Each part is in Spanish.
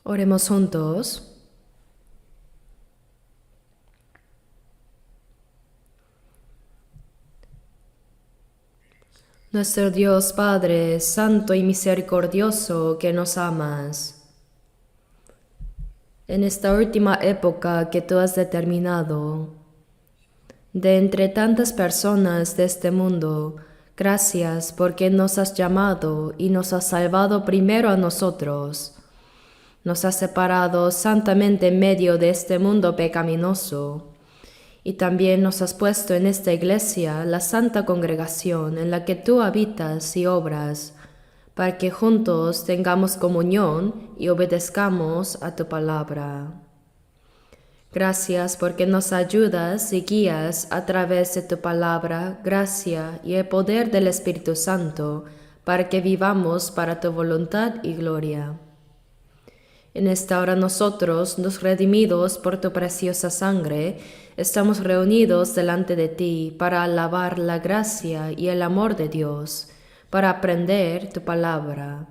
Oremos juntos. Nuestro Dios Padre, Santo y Misericordioso, que nos amas. En esta última época que tú has determinado, de entre tantas personas de este mundo, gracias porque nos has llamado y nos has salvado primero a nosotros. Nos has separado santamente en medio de este mundo pecaminoso. Y también nos has puesto en esta iglesia la santa congregación en la que tú habitas y obras, para que juntos tengamos comunión y obedezcamos a tu palabra. Gracias porque nos ayudas y guías a través de tu palabra, gracia y el poder del Espíritu Santo, para que vivamos para tu voluntad y gloria. En esta hora nosotros, los redimidos por tu preciosa sangre, estamos reunidos delante de ti para alabar la gracia y el amor de Dios, para aprender tu palabra.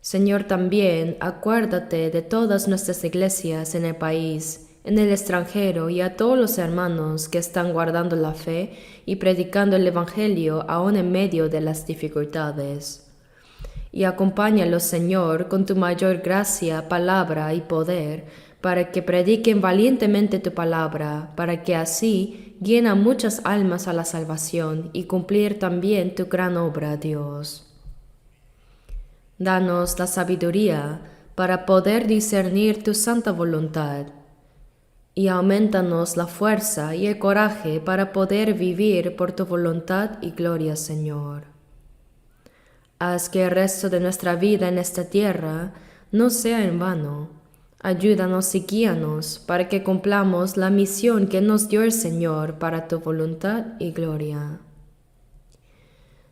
Señor, también acuérdate de todas nuestras iglesias en el país, en el extranjero y a todos los hermanos que están guardando la fe y predicando el Evangelio aún en medio de las dificultades. Y acompáñalos, Señor, con tu mayor gracia, palabra y poder, para que prediquen valientemente tu palabra, para que así guíen a muchas almas a la salvación y cumplir también tu gran obra, Dios. Danos la sabiduría para poder discernir tu santa voluntad, y aumentanos la fuerza y el coraje para poder vivir por tu voluntad y gloria, Señor. Haz que el resto de nuestra vida en esta tierra no sea en vano. Ayúdanos y guíanos para que cumplamos la misión que nos dio el Señor para tu voluntad y gloria.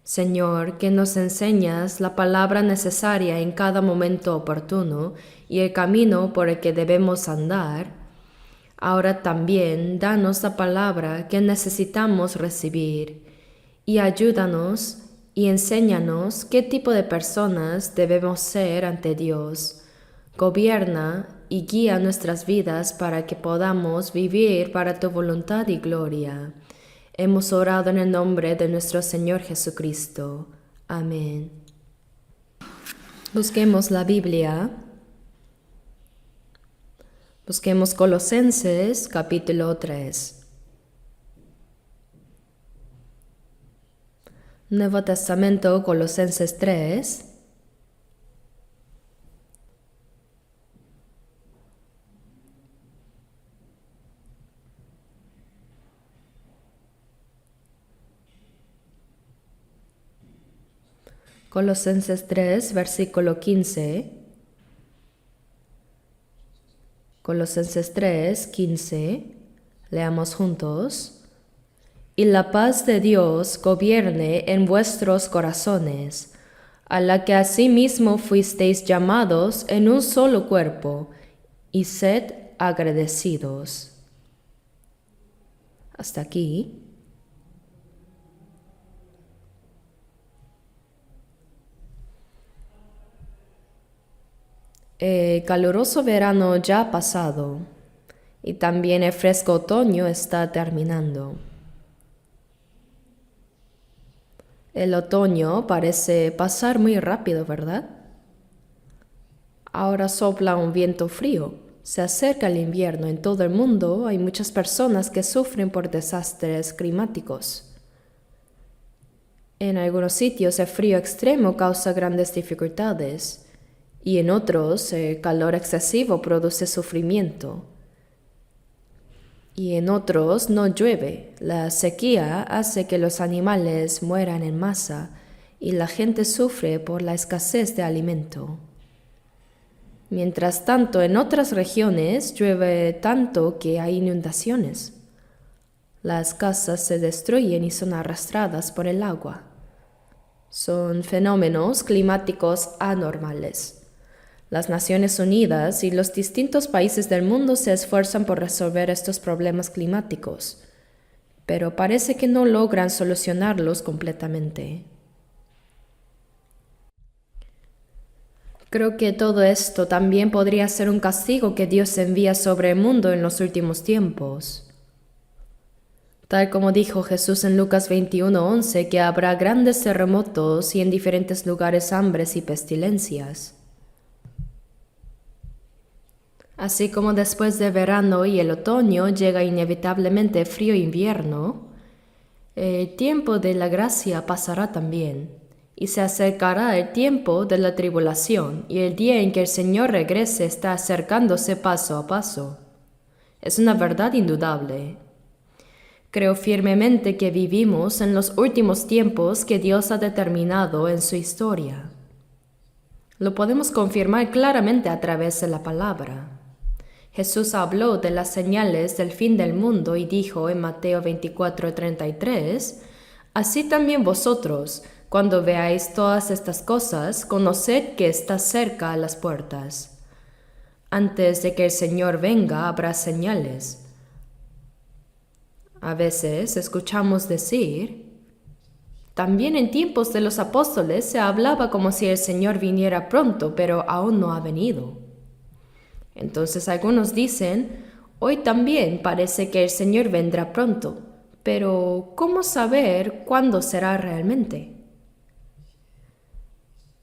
Señor, que nos enseñas la palabra necesaria en cada momento oportuno y el camino por el que debemos andar, ahora también danos la palabra que necesitamos recibir y ayúdanos y enséñanos qué tipo de personas debemos ser ante Dios. Gobierna y guía nuestras vidas para que podamos vivir para tu voluntad y gloria. Hemos orado en el nombre de nuestro Señor Jesucristo. Amén. Busquemos la Biblia. Busquemos Colosenses capítulo 3. Nuevo Testamento, Colosenses 3. Colosenses 3, versículo 15. Colosenses 3, 15. Leamos juntos. Y la paz de Dios gobierne en vuestros corazones, a la que asimismo fuisteis llamados en un solo cuerpo, y sed agradecidos. Hasta aquí. El caluroso verano ya ha pasado y también el fresco otoño está terminando. El otoño parece pasar muy rápido, ¿verdad? Ahora sopla un viento frío. Se acerca el invierno en todo el mundo. Hay muchas personas que sufren por desastres climáticos. En algunos sitios el frío extremo causa grandes dificultades y en otros el calor excesivo produce sufrimiento. Y en otros no llueve. La sequía hace que los animales mueran en masa y la gente sufre por la escasez de alimento. Mientras tanto, en otras regiones llueve tanto que hay inundaciones. Las casas se destruyen y son arrastradas por el agua. Son fenómenos climáticos anormales. Las Naciones Unidas y los distintos países del mundo se esfuerzan por resolver estos problemas climáticos, pero parece que no logran solucionarlos completamente. Creo que todo esto también podría ser un castigo que Dios envía sobre el mundo en los últimos tiempos. Tal como dijo Jesús en Lucas 21:11, que habrá grandes terremotos y en diferentes lugares hambres y pestilencias. Así como después de verano y el otoño llega inevitablemente frío invierno, el tiempo de la gracia pasará también, y se acercará el tiempo de la tribulación, y el día en que el Señor regrese está acercándose paso a paso. Es una verdad indudable. Creo firmemente que vivimos en los últimos tiempos que Dios ha determinado en su historia. Lo podemos confirmar claramente a través de la palabra. Jesús habló de las señales del fin del mundo y dijo en Mateo 24:33, así también vosotros, cuando veáis todas estas cosas, conoced que está cerca a las puertas. Antes de que el Señor venga habrá señales. A veces escuchamos decir, también en tiempos de los apóstoles se hablaba como si el Señor viniera pronto, pero aún no ha venido. Entonces algunos dicen, hoy también parece que el Señor vendrá pronto, pero ¿cómo saber cuándo será realmente?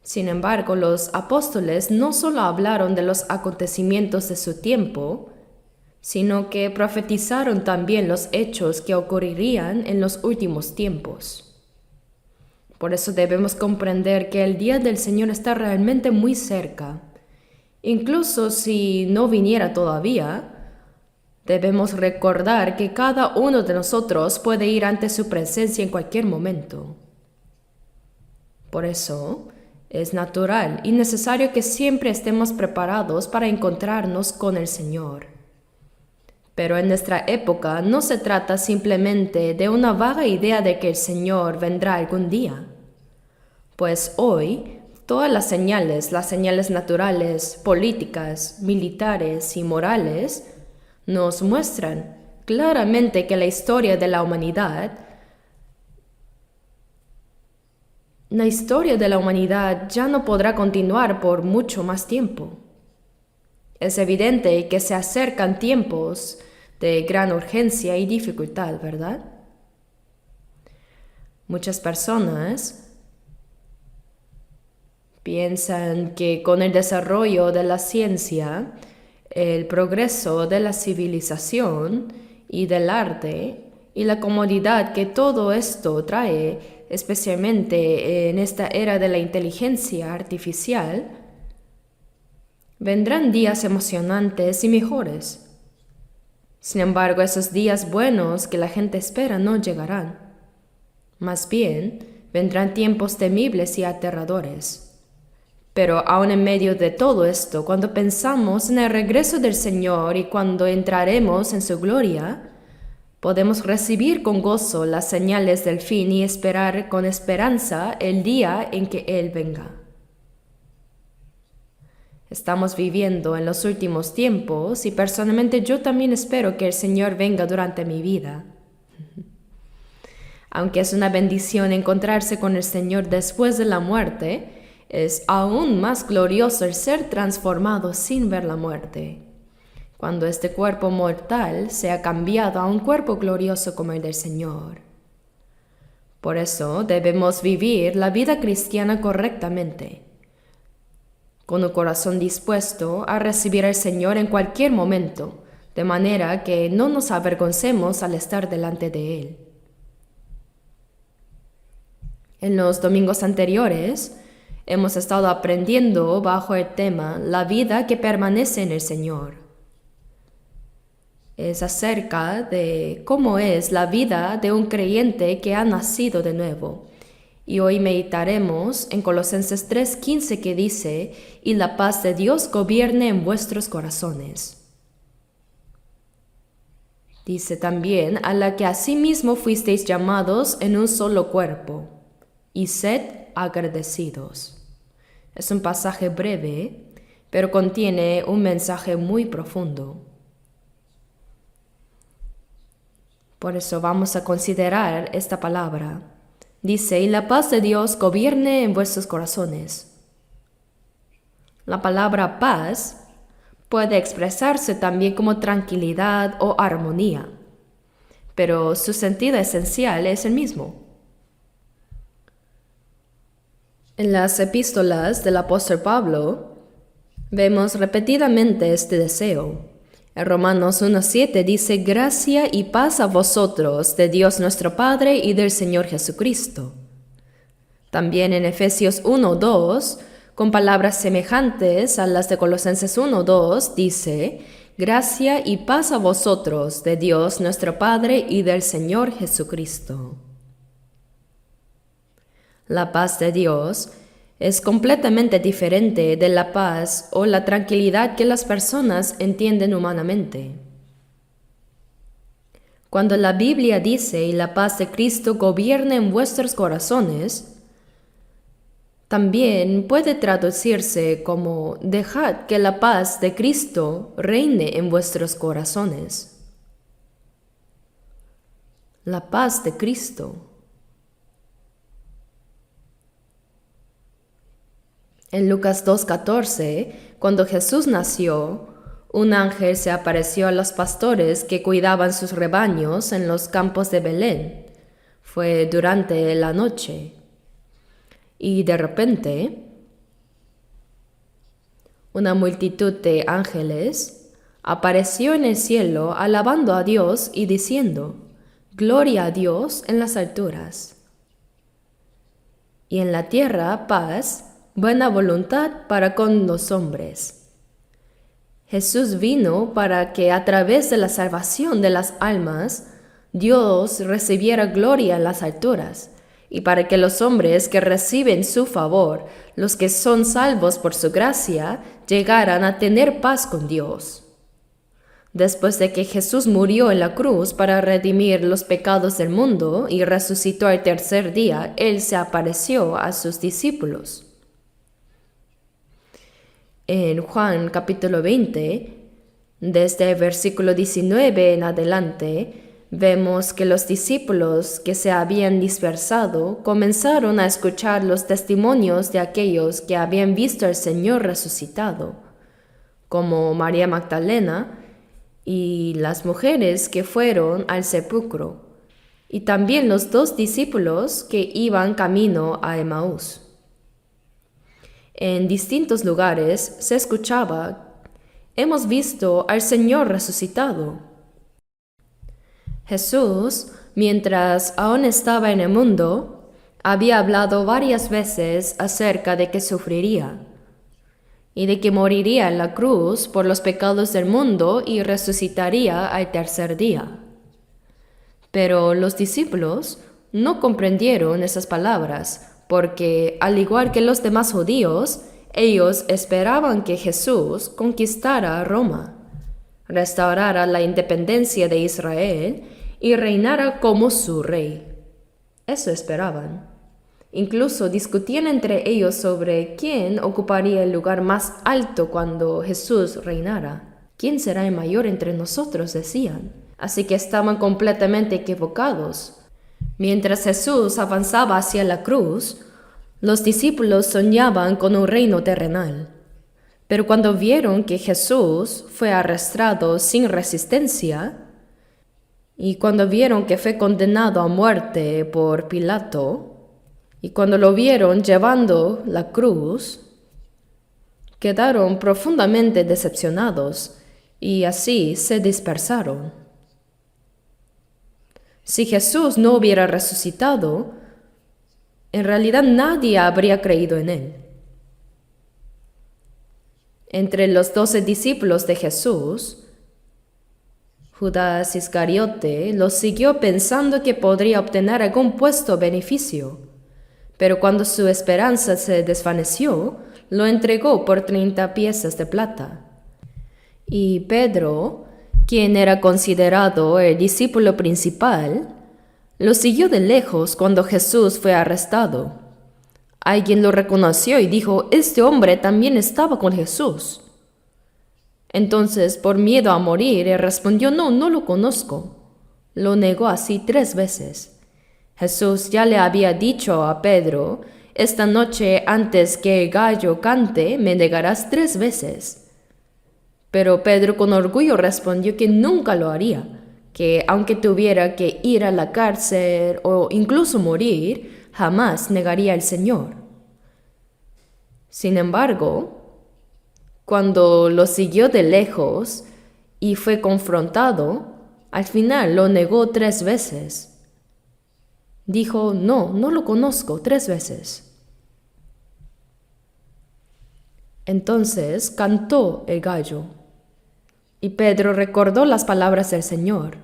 Sin embargo, los apóstoles no solo hablaron de los acontecimientos de su tiempo, sino que profetizaron también los hechos que ocurrirían en los últimos tiempos. Por eso debemos comprender que el día del Señor está realmente muy cerca. Incluso si no viniera todavía, debemos recordar que cada uno de nosotros puede ir ante su presencia en cualquier momento. Por eso, es natural y necesario que siempre estemos preparados para encontrarnos con el Señor. Pero en nuestra época no se trata simplemente de una vaga idea de que el Señor vendrá algún día. Pues hoy, todas las señales naturales, políticas, militares y morales, nos muestran claramente que la historia de la humanidad ya no podrá continuar por mucho más tiempo. Es evidente que se acercan tiempos de gran urgencia y dificultad, ¿verdad? Muchas personas piensan que con el desarrollo de la ciencia, el progreso de la civilización y del arte y la comodidad que todo esto trae, especialmente en esta era de la inteligencia artificial, vendrán días emocionantes y mejores. Sin embargo, esos días buenos que la gente espera no llegarán. Más bien, vendrán tiempos temibles y aterradores. Pero aún en medio de todo esto, cuando pensamos en el regreso del Señor y cuando entraremos en su gloria, podemos recibir con gozo las señales del fin y esperar con esperanza el día en que Él venga. Estamos viviendo en los últimos tiempos y personalmente yo también espero que el Señor venga durante mi vida. Aunque es una bendición encontrarse con el Señor después de la muerte, es aún más glorioso el ser transformado sin ver la muerte, cuando este cuerpo mortal sea cambiado a un cuerpo glorioso como el del Señor. Por eso debemos vivir la vida cristiana correctamente, con un corazón dispuesto a recibir al Señor en cualquier momento, de manera que no nos avergoncemos al estar delante de Él. En los domingos anteriores, hemos estado aprendiendo bajo el tema La vida que permanece en el Señor. Es acerca de cómo es la vida de un creyente que ha nacido de nuevo. Y hoy meditaremos en Colosenses 3:15 que dice, y la paz de Dios gobierne en vuestros corazones. Dice también, a la que asimismo fuisteis llamados en un solo cuerpo, y sed agradecidos. Es un pasaje breve, pero contiene un mensaje muy profundo. Por eso vamos a considerar esta palabra. Dice, y la paz de Dios gobierne en vuestros corazones. La palabra paz puede expresarse también como tranquilidad o armonía, pero su sentido esencial es el mismo. En las epístolas del apóstol Pablo vemos repetidamente este deseo. En Romanos 1:7 dice: gracia y paz a vosotros de Dios nuestro Padre y del Señor Jesucristo. También en Efesios 1:2, con palabras semejantes a las de Colosenses 1:2, dice: gracia y paz a vosotros de Dios nuestro Padre y del Señor Jesucristo. La paz de Dios es completamente diferente de la paz o la tranquilidad que las personas entienden humanamente. Cuando la Biblia dice: y la paz de Cristo gobierne en vuestros corazones, también puede traducirse como: dejad que la paz de Cristo reine en vuestros corazones. La paz de Cristo. En Lucas 2:14, cuando Jesús nació, un ángel se apareció a los pastores que cuidaban sus rebaños en los campos de Belén. Fue durante la noche. Y de repente, una multitud de ángeles apareció en el cielo alabando a Dios y diciendo: gloria a Dios en las alturas. Y en la tierra paz, buena voluntad para con los hombres. Jesús vino para que a través de la salvación de las almas, Dios recibiera gloria en las alturas, y para que los hombres que reciben su favor, los que son salvos por su gracia, llegaran a tener paz con Dios. Después de que Jesús murió en la cruz para redimir los pecados del mundo y resucitó al tercer día, Él se apareció a sus discípulos. En Juan capítulo 20, desde el versículo 19 en adelante, vemos que los discípulos que se habían dispersado comenzaron a escuchar los testimonios de aquellos que habían visto al Señor resucitado, como María Magdalena y las mujeres que fueron al sepulcro, y también los 2 discípulos que iban camino a Emaús. En distintos lugares se escuchaba: hemos visto al Señor resucitado. Jesús, mientras aún estaba en el mundo, había hablado varias veces acerca de que sufriría y de que moriría en la cruz por los pecados del mundo y resucitaría al tercer día. Pero los discípulos no comprendieron esas palabras, porque, al igual que los demás judíos, ellos esperaban que Jesús conquistara Roma, restaurara la independencia de Israel y reinara como su rey. Eso esperaban. Incluso discutían entre ellos sobre quién ocuparía el lugar más alto cuando Jesús reinara. ¿Quién será el mayor entre nosotros?, decían. Así que estaban completamente equivocados. Mientras Jesús avanzaba hacia la cruz, los discípulos soñaban con un reino terrenal. Pero cuando vieron que Jesús fue arrestado sin resistencia, y cuando vieron que fue condenado a muerte por Pilato, y cuando lo vieron llevando la cruz, quedaron profundamente decepcionados y así se dispersaron. Si Jesús no hubiera resucitado, en realidad nadie habría creído en él. Entre los 12 discípulos de Jesús, Judas Iscariote lo siguió pensando que podría obtener algún puesto o beneficio, pero cuando su esperanza se desvaneció, lo entregó por 30 piezas de plata. Y Pedro, quien era considerado el discípulo principal, lo siguió de lejos cuando Jesús fue arrestado. Alguien lo reconoció y dijo: este hombre también estaba con Jesús. Entonces, por miedo a morir, él respondió: no lo conozco. Lo negó así 3 veces. Jesús ya le había dicho a Pedro: esta noche antes que el gallo cante, me negarás 3 veces. Pero Pedro con orgullo respondió que nunca lo haría, que aunque tuviera que ir a la cárcel o incluso morir, jamás negaría al Señor. Sin embargo, cuando lo siguió de lejos y fue confrontado, al final lo negó 3 veces. Dijo, no lo conozco 3 veces. Entonces cantó el gallo, y Pedro recordó las palabras del Señor.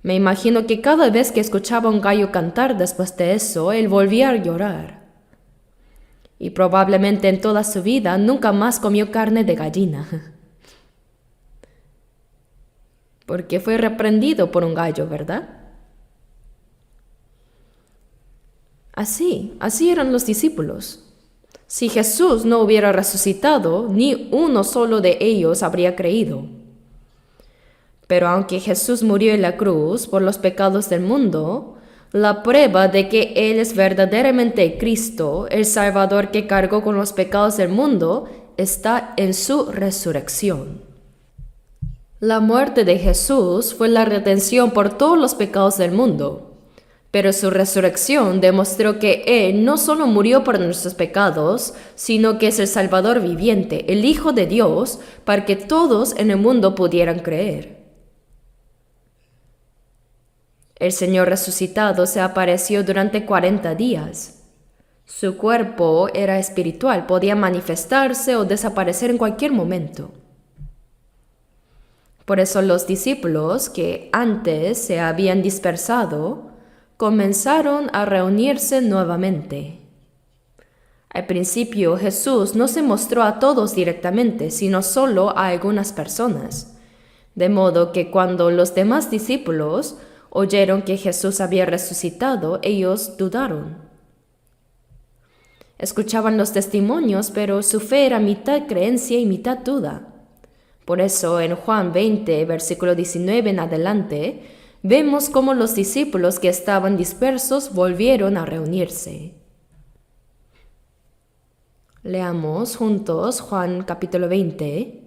Me imagino que cada vez que escuchaba un gallo cantar después de eso, él volvía a llorar. Y probablemente en toda su vida nunca más comió carne de gallina. Porque fue reprendido por un gallo, ¿verdad? Así eran los discípulos. Si Jesús no hubiera resucitado, ni uno solo de ellos habría creído. Pero aunque Jesús murió en la cruz por los pecados del mundo, la prueba de que Él es verdaderamente Cristo, el Salvador que cargó con los pecados del mundo, está en su resurrección. La muerte de Jesús fue la redención por todos los pecados del mundo. Pero su resurrección demostró que Él no solo murió por nuestros pecados, sino que es el Salvador viviente, el Hijo de Dios, para que todos en el mundo pudieran creer. El Señor resucitado se apareció durante 40 días. Su cuerpo era espiritual, podía manifestarse o desaparecer en cualquier momento. Por eso los discípulos que antes se habían dispersado, comenzaron a reunirse nuevamente. Al principio Jesús no se mostró a todos directamente, sino solo a algunas personas, de modo que cuando los demás discípulos oyeron que Jesús había resucitado, ellos dudaron. Escuchaban los testimonios, pero su fe era mitad creencia y mitad duda. Por eso en Juan 20, versículo 19 en adelante, vemos cómo los discípulos que estaban dispersos volvieron a reunirse. Leamos juntos Juan capítulo 20,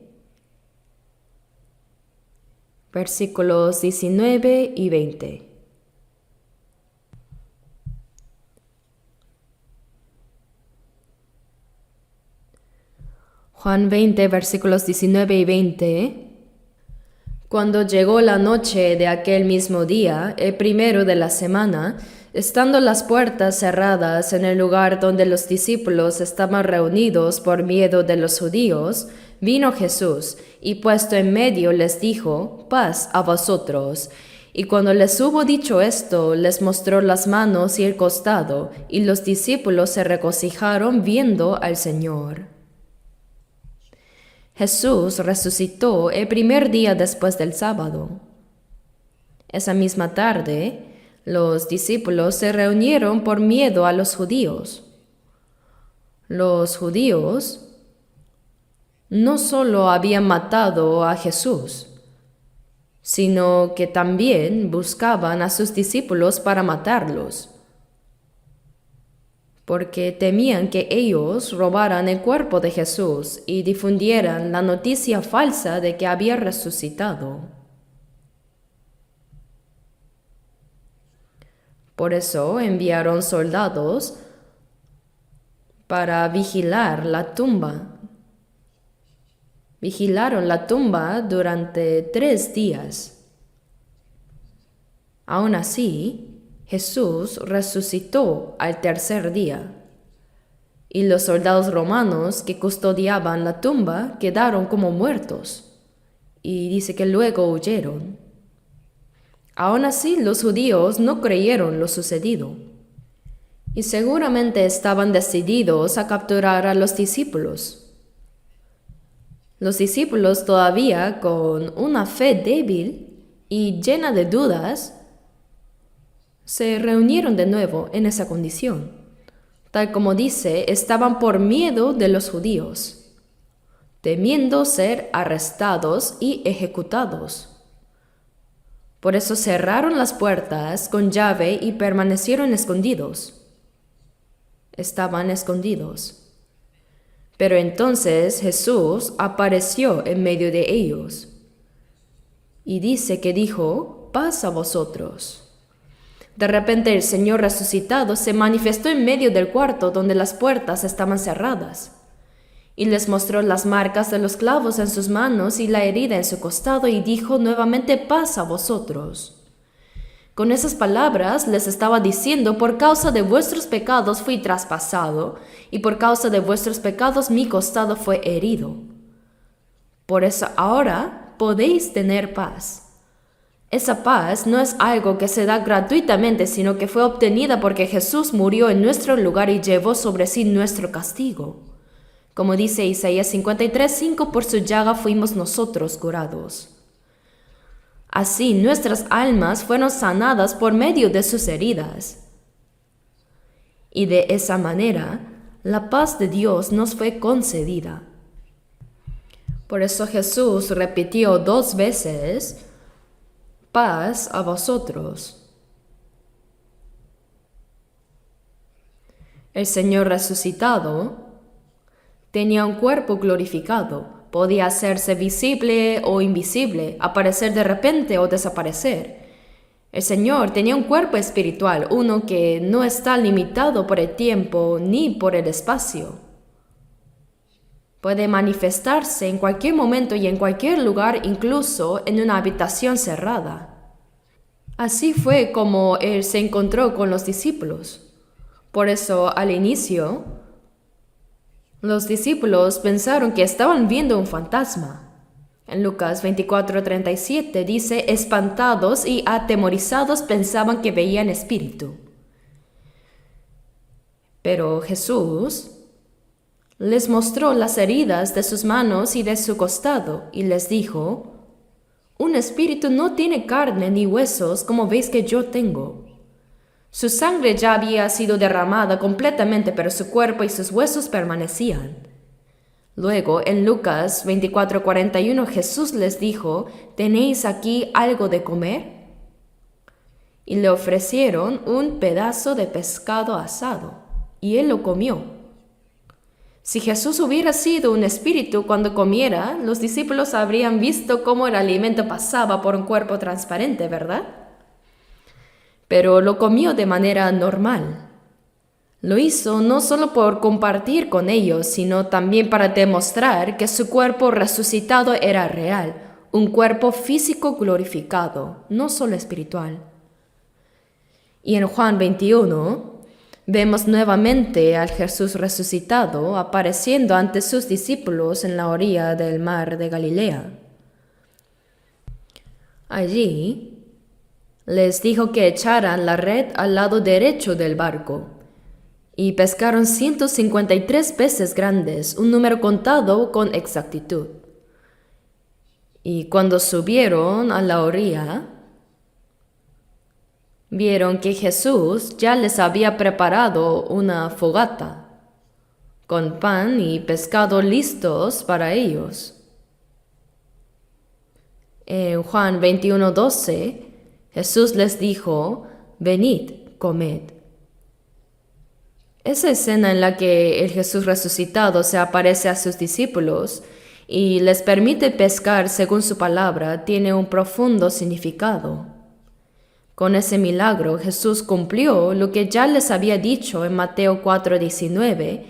versículos 19 y 20. Juan 20, versículos 19 y 20. Cuando llegó la noche de aquel mismo día, el primero de la semana, estando las puertas cerradas en el lugar donde los discípulos estaban reunidos por miedo de los judíos, vino Jesús, y puesto en medio les dijo, paz a vosotros. Y cuando les hubo dicho esto, les mostró las manos y el costado, y los discípulos se regocijaron viendo al Señor. Jesús resucitó el primer día después del sábado. Esa misma tarde, los discípulos se reunieron por miedo a los judíos. Los judíos no solo habían matado a Jesús, sino que también buscaban a sus discípulos para matarlos, porque temían que ellos robaran el cuerpo de Jesús y difundieran la noticia falsa de que había resucitado. Por eso enviaron soldados para vigilar la tumba. Vigilaron la tumba durante 3 días. Aún así, Jesús resucitó al tercer día, y los soldados romanos que custodiaban la tumba quedaron como muertos, y dice que luego huyeron. Aún así, los judíos no creyeron lo sucedido, y seguramente estaban decididos a capturar a los discípulos. Los discípulos, todavía con una fe débil y llena de dudas, se reunieron de nuevo en esa condición. Tal como dice, estaban por miedo de los judíos, temiendo ser arrestados y ejecutados. Por eso cerraron las puertas con llave y permanecieron escondidos. estaban escondidos. Pero entonces Jesús apareció en medio de ellos. Y dice que dijo: paz a vosotros. De repente el Señor resucitado se manifestó en medio del cuarto donde las puertas estaban cerradas, y les mostró las marcas de los clavos en sus manos y la herida en su costado, y dijo nuevamente: paz a vosotros. Con esas palabras les estaba diciendo: por causa de vuestros pecados fui traspasado, y por causa de vuestros pecados mi costado fue herido. Por eso ahora podéis tener paz. Esa paz no es algo que se da gratuitamente, sino que fue obtenida porque Jesús murió en nuestro lugar y llevó sobre sí nuestro castigo. Como dice Isaías 53:5, por su llaga fuimos nosotros curados. Así nuestras almas fueron sanadas por medio de sus heridas. Y de esa manera, la paz de Dios nos fue concedida. Por eso Jesús repitió 2 veces: paz a vosotros. El Señor resucitado tenía un cuerpo glorificado. Podía hacerse visible o invisible, aparecer de repente o desaparecer. El Señor tenía un cuerpo espiritual, uno que no está limitado por el tiempo ni por el espacio. Puede manifestarse en cualquier momento y en cualquier lugar, incluso en una habitación cerrada. Así fue como Él se encontró con los discípulos. Por eso, al inicio, los discípulos pensaron que estaban viendo un fantasma. En Lucas 24:37 dice: espantados y atemorizados pensaban que veían espíritu. Pero Jesús les mostró las heridas de sus manos y de su costado, y les dijo: un espíritu no tiene carne ni huesos como veis que yo tengo. Su sangre ya había sido derramada completamente, pero su cuerpo y sus huesos permanecían. Luego, en Lucas 24:41, Jesús les dijo: ¿tenéis aquí algo de comer? Y le ofrecieron un pedazo de pescado asado, y él lo comió. Si Jesús hubiera sido un espíritu cuando comiera, los discípulos habrían visto cómo el alimento pasaba por un cuerpo transparente, ¿verdad? Pero lo comió de manera normal. Lo hizo no solo por compartir con ellos, sino también para demostrar que su cuerpo resucitado era real, un cuerpo físico glorificado, no solo espiritual. Y en Juan 21, vemos nuevamente al Jesús resucitado apareciendo ante sus discípulos en la orilla del mar de Galilea. Allí les dijo que echaran la red al lado derecho del barco, y pescaron 153 peces grandes, un número contado con exactitud. Y cuando subieron a la orilla, vieron que Jesús ya les había preparado una fogata, con pan y pescado listos para ellos. En Juan 21:12, Jesús les dijo: venid, comed. Esa escena en la que el Jesús resucitado se aparece a sus discípulos y les permite pescar según su palabra tiene un profundo significado. Con ese milagro, Jesús cumplió lo que ya les había dicho en Mateo 4:19,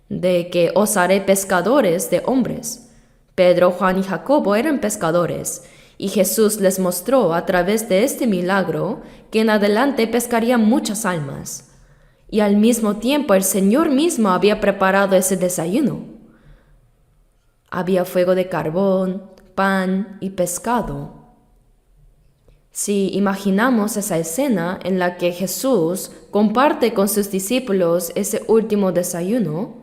de que os haré pescadores de hombres. Pedro, Juan y Jacobo eran pescadores, y Jesús les mostró a través de este milagro que en adelante pescarían muchas almas. Y al mismo tiempo el Señor mismo había preparado ese desayuno. Había fuego de carbón, pan y pescado. Si imaginamos esa escena en la que Jesús comparte con sus discípulos ese último desayuno,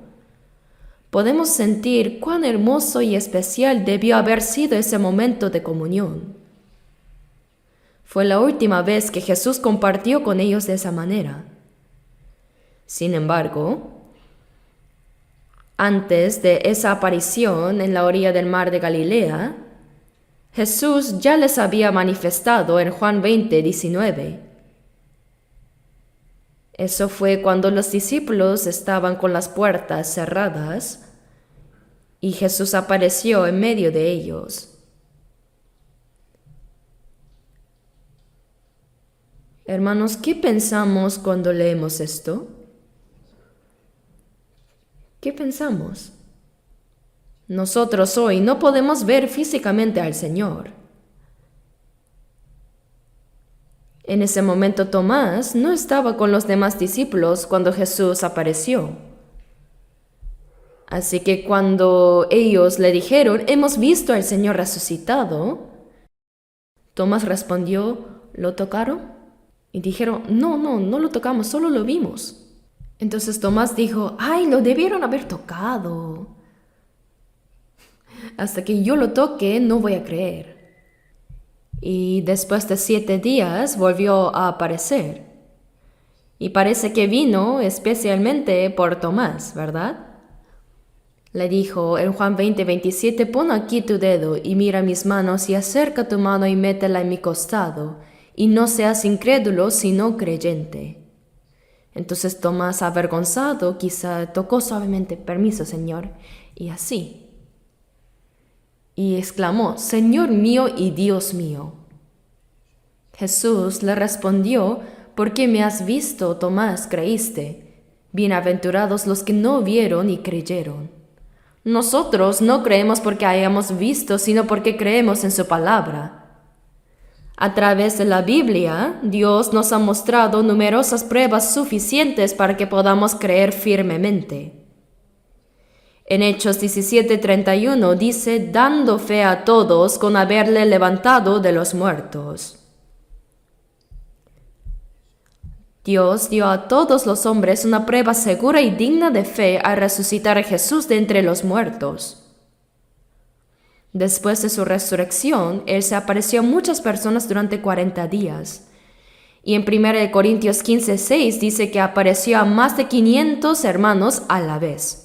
podemos sentir cuán hermoso y especial debió haber sido ese momento de comunión. Fue la última vez que Jesús compartió con ellos de esa manera. Sin embargo, antes de esa aparición en la orilla del mar de Galilea, Jesús ya les había manifestado en Juan 20:19. Eso fue cuando los discípulos estaban con las puertas cerradas y Jesús apareció en medio de ellos. Hermanos, ¿qué pensamos cuando leemos esto? ¿Qué pensamos? Nosotros hoy no podemos ver físicamente al Señor. En ese momento Tomás no estaba con los demás discípulos cuando Jesús apareció. Así que cuando ellos le dijeron, hemos visto al Señor resucitado, Tomás respondió, ¿lo tocaron? Y dijeron, no lo tocamos, solo lo vimos. Entonces Tomás dijo, ¡ay, lo debieron haber tocado! Hasta que yo lo toque, no voy a creer. Y después de 7 días volvió a aparecer. Y parece que vino especialmente por Tomás, ¿verdad? Le dijo en Juan 20:27, pon aquí tu dedo y mira mis manos y acerca tu mano y métela en mi costado, y no seas incrédulo sino creyente. Entonces Tomás, avergonzado, quizá tocó suavemente, permiso, Señor, y así. Y exclamó, Señor mío y Dios mío. Jesús le respondió, porque me has visto, Tomás, creíste. Bienaventurados los que no vieron y creyeron. Nosotros no creemos porque hayamos visto, sino porque creemos en su palabra. A través de la Biblia, Dios nos ha mostrado numerosas pruebas suficientes para que podamos creer firmemente. En Hechos 17:31 dice, dando fe a todos con haberle levantado de los muertos. Dios dio a todos los hombres una prueba segura y digna de fe al resucitar a Jesús de entre los muertos. Después de su resurrección, Él se apareció a muchas personas durante 40 días. Y en 1 Corintios 15:6 dice que apareció a más de 500 hermanos a la vez.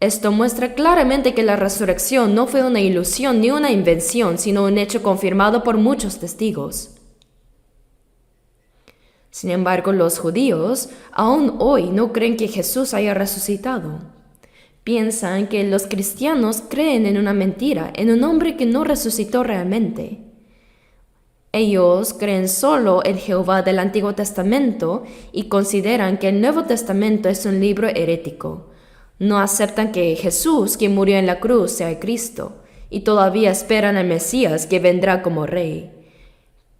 Esto muestra claramente que la resurrección no fue una ilusión ni una invención, sino un hecho confirmado por muchos testigos. Sin embargo, los judíos aún hoy no creen que Jesús haya resucitado. Piensan que los cristianos creen en una mentira, en un hombre que no resucitó realmente. Ellos creen solo en Jehová del Antiguo Testamento y consideran que el Nuevo Testamento es un libro herético. No aceptan que Jesús, quien murió en la cruz, sea el Cristo, y todavía esperan al Mesías que vendrá como Rey.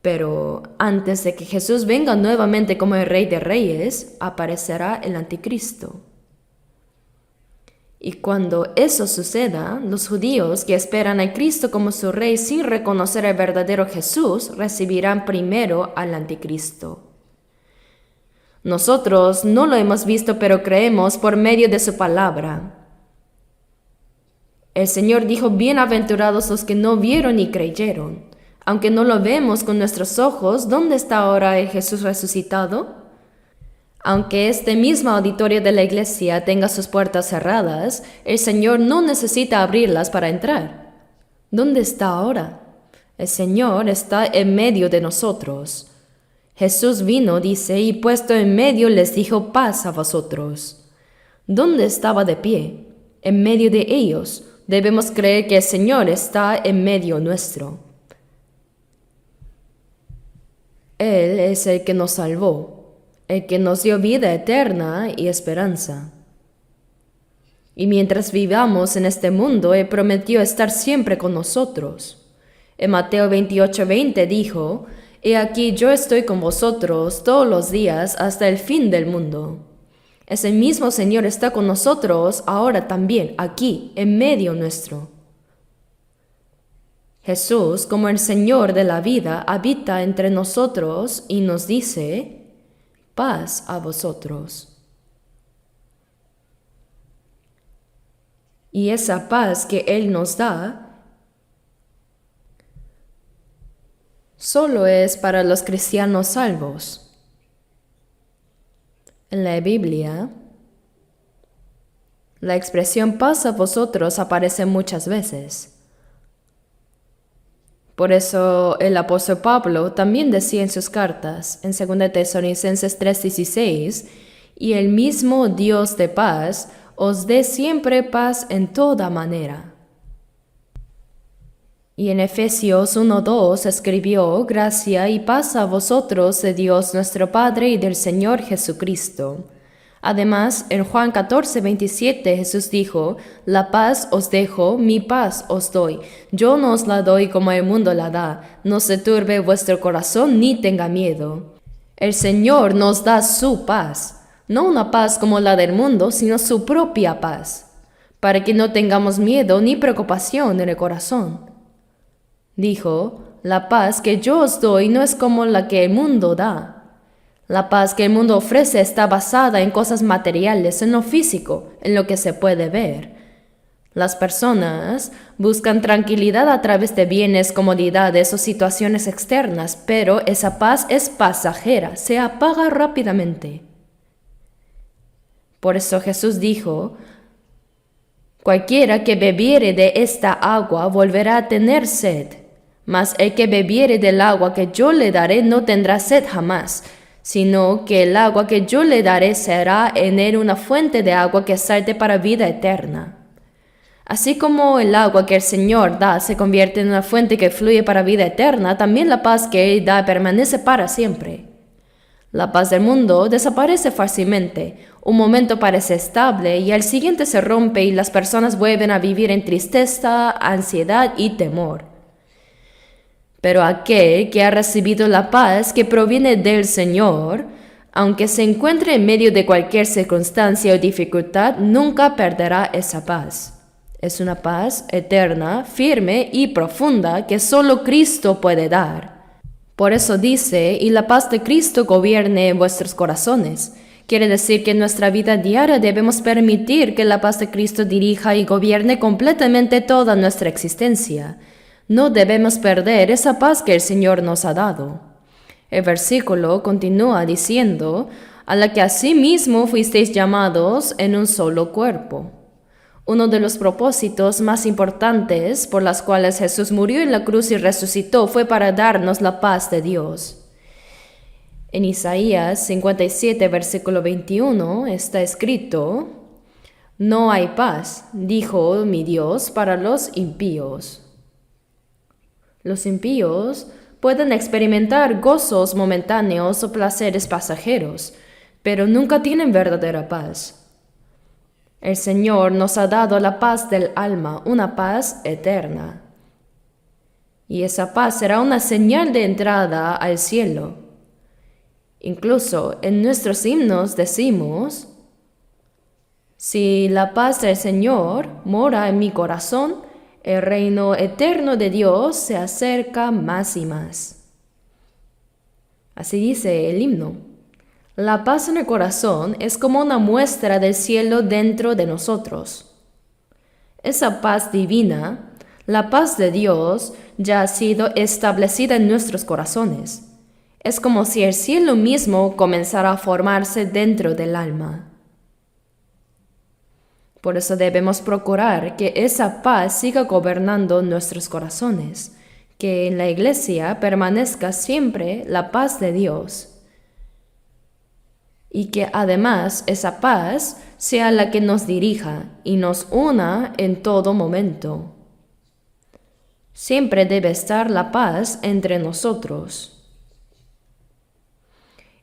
Pero antes de que Jesús venga nuevamente como el Rey de Reyes, aparecerá el Anticristo. Y cuando eso suceda, los judíos que esperan a Cristo como su Rey sin reconocer al verdadero Jesús, recibirán primero al Anticristo. Nosotros no lo hemos visto, pero creemos por medio de su palabra. El Señor dijo, bienaventurados los que no vieron y creyeron. Aunque no lo vemos con nuestros ojos, ¿dónde está ahora el Jesús resucitado? Aunque este mismo auditorio de la iglesia tenga sus puertas cerradas, el Señor no necesita abrirlas para entrar. ¿Dónde está ahora? El Señor está en medio de nosotros. Jesús vino, dice, y puesto en medio les dijo, paz a vosotros. ¿Dónde estaba de pie? En medio de ellos. Debemos creer que el Señor está en medio nuestro. Él es el que nos salvó, el que nos dio vida eterna y esperanza. Y mientras vivamos en este mundo, Él prometió estar siempre con nosotros. En Mateo 28:20 dijo, He aquí yo estoy con vosotros todos los días hasta el fin del mundo. Ese mismo Señor está con nosotros ahora también, aquí, en medio nuestro. Jesús, como el Señor de la vida, habita entre nosotros y nos dice, paz a vosotros. Y esa paz que Él nos da solo es para los cristianos salvos. En la Biblia, la expresión paz a vosotros aparece muchas veces. Por eso el apóstol Pablo también decía en sus cartas, en 2 Tesalonicenses 3:16, y el mismo Dios de paz os dé siempre paz en toda manera. Y en Efesios 1:2 escribió, gracia y paz a vosotros de Dios nuestro Padre y del Señor Jesucristo. Además, en Juan 14:27 Jesús dijo, la paz os dejo, mi paz os doy. Yo no os la doy como el mundo la da. No se turbe vuestro corazón ni tenga miedo. El Señor nos da su paz, no una paz como la del mundo, sino su propia paz, para que no tengamos miedo ni preocupación en el corazón. Dijo, la paz que yo os doy no es como la que el mundo da. La paz que el mundo ofrece está basada en cosas materiales, en lo físico, en lo que se puede ver. Las personas buscan tranquilidad a través de bienes, comodidades o situaciones externas, pero esa paz es pasajera, se apaga rápidamente. Por eso Jesús dijo, cualquiera que bebiere de esta agua volverá a tener sed. Mas el que bebiere del agua que yo le daré no tendrá sed jamás, sino que el agua que yo le daré será en él una fuente de agua que salte para vida eterna. Así como el agua que el Señor da se convierte en una fuente que fluye para vida eterna, también la paz que Él da permanece para siempre. La paz del mundo desaparece fácilmente, un momento parece estable y al siguiente se rompe y las personas vuelven a vivir en tristeza, ansiedad y temor. Pero aquel que ha recibido la paz que proviene del Señor, aunque se encuentre en medio de cualquier circunstancia o dificultad, nunca perderá esa paz. Es una paz eterna, firme y profunda que solo Cristo puede dar. Por eso dice, y la paz de Cristo gobierne en vuestros corazones. Quiere decir que en nuestra vida diaria debemos permitir que la paz de Cristo dirija y gobierne completamente toda nuestra existencia. No debemos perder esa paz que el Señor nos ha dado. El versículo continúa diciendo, a la que asimismo fuisteis llamados en un solo cuerpo. Uno de los propósitos más importantes por las cuales Jesús murió en la cruz y resucitó fue para darnos la paz de Dios. En Isaías 57, versículo 21, está escrito, no hay paz, dijo mi Dios, para los impíos. Los impíos pueden experimentar gozos momentáneos o placeres pasajeros, pero nunca tienen verdadera paz. El Señor nos ha dado la paz del alma, una paz eterna. Y esa paz será una señal de entrada al cielo. Incluso en nuestros himnos decimos, si la paz del Señor mora en mi corazón, el reino eterno de Dios se acerca más y más. Así dice el himno. La paz en el corazón es como una muestra del cielo dentro de nosotros. Esa paz divina, la paz de Dios, ya ha sido establecida en nuestros corazones. Es como si el cielo mismo comenzara a formarse dentro del alma. Por eso debemos procurar que esa paz siga gobernando nuestros corazones, que en la iglesia permanezca siempre la paz de Dios. Y que además esa paz sea la que nos dirija y nos una en todo momento. Siempre debe estar la paz entre nosotros.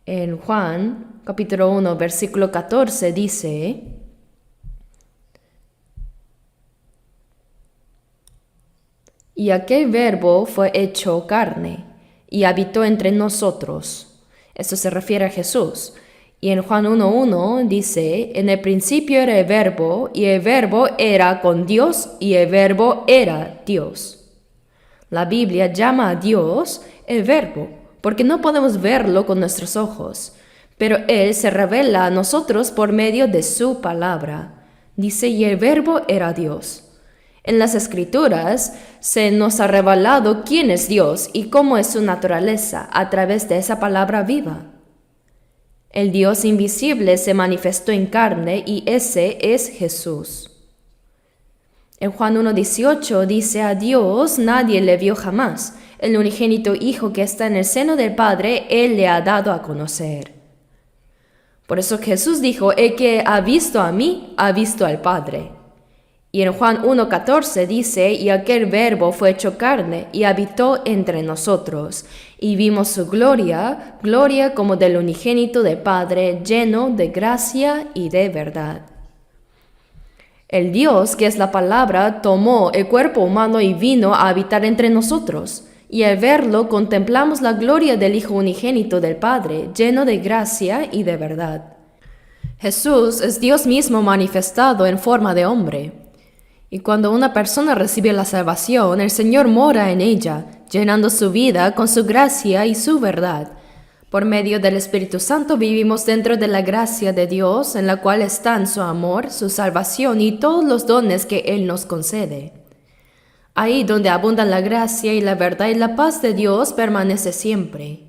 En Juan, capítulo 1, versículo 14 dice, y aquel verbo fue hecho carne y habitó entre nosotros. Esto se refiere a Jesús. Y en Juan 1:1 dice, en el principio era el verbo, y el verbo era con Dios, y el verbo era Dios. La Biblia llama a Dios el verbo, porque no podemos verlo con nuestros ojos, pero Él se revela a nosotros por medio de su palabra. Dice, y el verbo era Dios. En las Escrituras se nos ha revelado quién es Dios y cómo es su naturaleza a través de esa palabra viva. El Dios invisible se manifestó en carne y ese es Jesús. En Juan 1:18 dice, a Dios nadie le vio jamás. el unigénito Hijo que está en el seno del Padre, Él le ha dado a conocer. Por eso Jesús dijo, el que ha visto a mí, ha visto al Padre. Y en Juan 1:14 dice, y aquel Verbo fue hecho carne y habitó entre nosotros, y vimos su gloria, gloria como del unigénito del Padre, lleno de gracia y de verdad. El Dios, que es la palabra, tomó el cuerpo humano y vino a habitar entre nosotros, y al verlo contemplamos la gloria del Hijo unigénito del Padre, lleno de gracia y de verdad. Jesús es Dios mismo manifestado en forma de hombre. Y cuando una persona recibe la salvación, el Señor mora en ella, llenando su vida con su gracia y su verdad. Por medio del Espíritu Santo vivimos dentro de la gracia de Dios, en la cual están su amor, su salvación y todos los dones que Él nos concede. Ahí donde abundan la gracia y la verdad y la paz de Dios permanece siempre.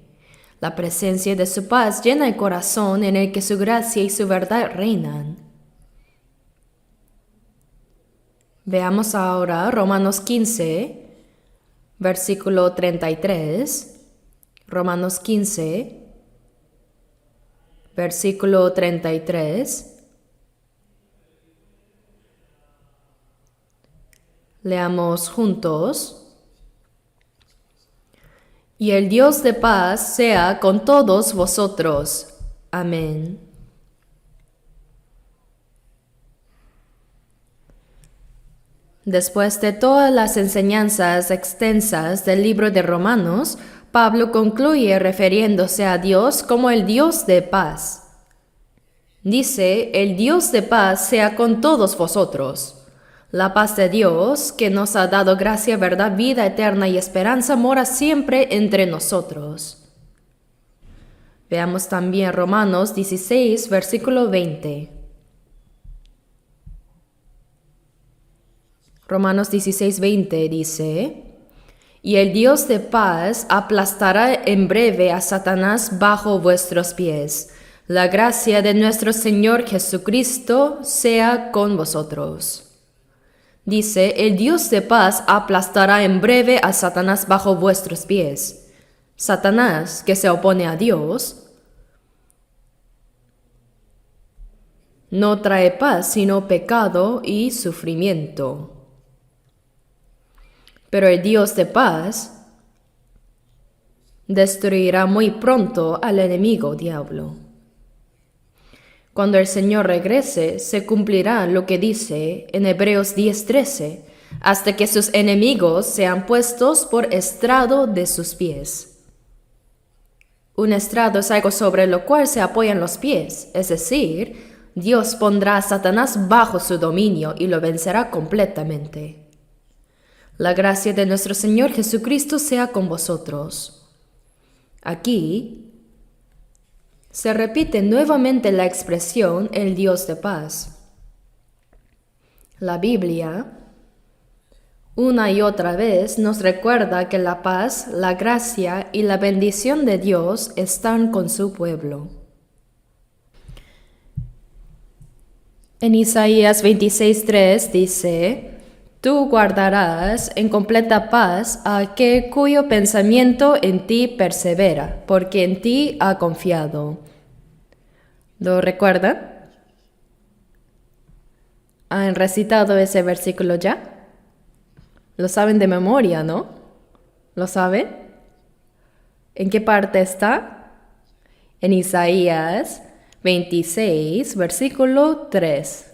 La presencia de su paz llena el corazón en el que su gracia y su verdad reinan. Veamos ahora Romanos 15, versículo 33. Romanos 15, versículo 33. Leamos juntos. Y el Dios de paz sea con todos vosotros. Amén. Después de todas las enseñanzas extensas del libro de Romanos, Pablo concluye refiriéndose a Dios como el Dios de paz. Dice, el Dios de paz sea con todos vosotros. La paz de Dios, que nos ha dado gracia, verdad, vida eterna y esperanza, mora siempre entre nosotros. Veamos también Romanos 16, versículo 20. Romanos 16:20 dice, y el Dios de paz aplastará en breve a Satanás bajo vuestros pies. La gracia de nuestro Señor Jesucristo sea con vosotros. Dice, el Dios de paz aplastará en breve a Satanás bajo vuestros pies. Satanás, que se opone a Dios, no trae paz sino pecado y sufrimiento. Pero el Dios de paz destruirá muy pronto al enemigo diablo. Cuando el Señor regrese, se cumplirá lo que dice en Hebreos 10:13, hasta que sus enemigos sean puestos por estrado de sus pies. Un estrado es algo sobre lo cual se apoyan los pies, es decir, Dios pondrá a Satanás bajo su dominio y lo vencerá completamente. La gracia de nuestro Señor Jesucristo sea con vosotros. Aquí se repite nuevamente la expresión el Dios de paz. La Biblia, una y otra vez, nos recuerda que la paz, la gracia y la bendición de Dios están con su pueblo. En Isaías 26:3 dice, tú guardarás en completa paz a aquel cuyo pensamiento en ti persevera, porque en ti ha confiado. ¿Lo recuerdan? ¿Han recitado ese versículo ya? Lo saben de memoria, ¿no? ¿Lo saben? ¿En qué parte está? En Isaías 26, versículo 3.